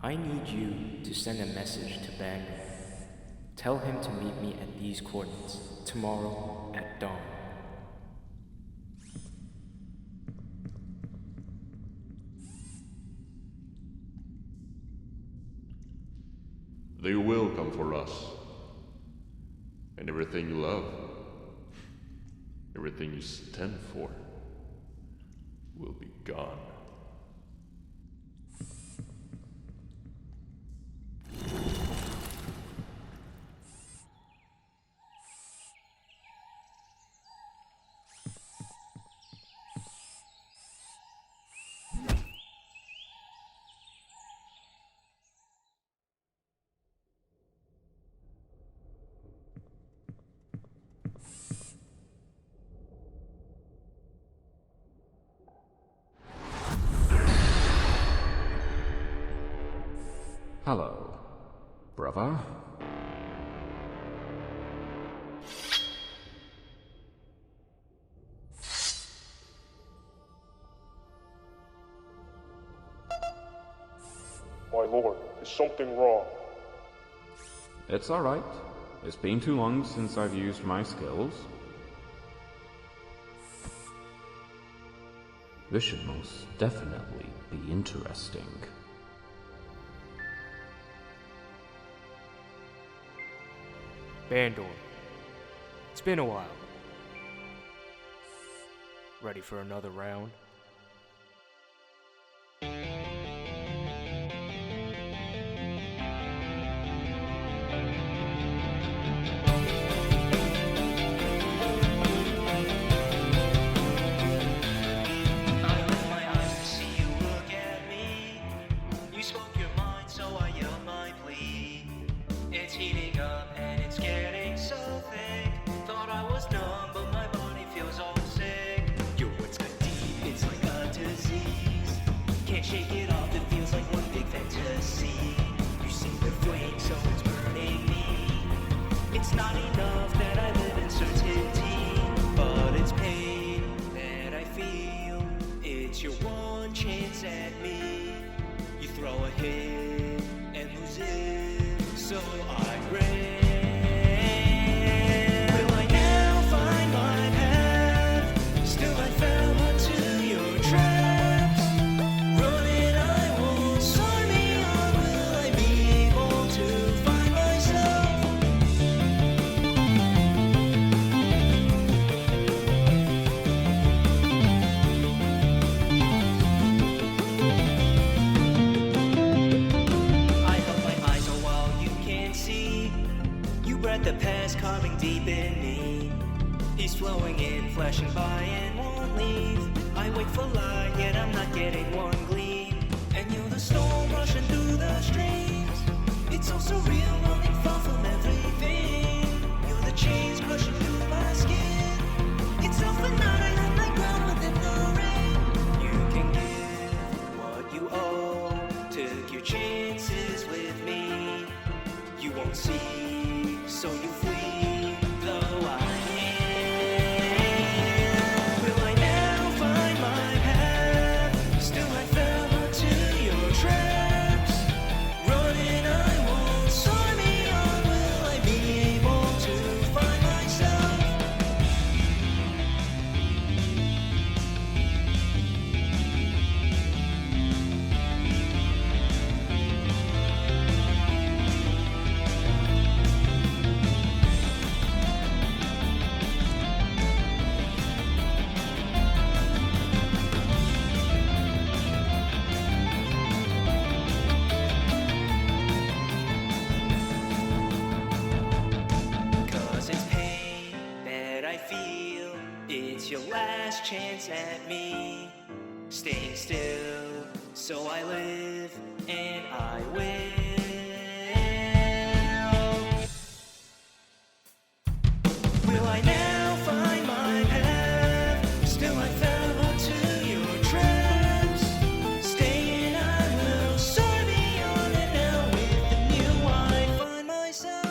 I need you to send a message to Bandor. Tell him to meet me at these coordinates tomorrow at dawn. They will come for us. And everything you love, everything you stand for, will be gone. Hello, brother. My lord, is something wrong? It's alright. It's been too long since I've used my skills. This should most definitely be interesting. Bandor. It's been a while. Ready for another round? Shake it off, it feels like one big fantasy. You see the flame, so it's burning me. It's not enough that I live in certainty, but it's pain that I feel. It's your one chance at me. You throw a hit and lose it, so I ran. Will I now find my path? Still I fell into your trap. The past carving deep in me. He's flowing in, flashing by and won't leave. I wait for light, yet I'm not getting one gleam. And you're the storm rushing through the streams. It's all surreal, running far from everything. You're the chains crushing through my skin. It's all for nothing on the ground within the rain. You can give what you owe. Took your chances with me. You won't see. So you flee, though I am. Will I now find my path? Still I fell into your traps. Running I won't, soar me on. Will I be able to find myself? Your last chance at me. Staying still, so I live and I will. Will I now find my path? Still I fell into your traps. Staying I will, soar beyond it now. With the new I find myself.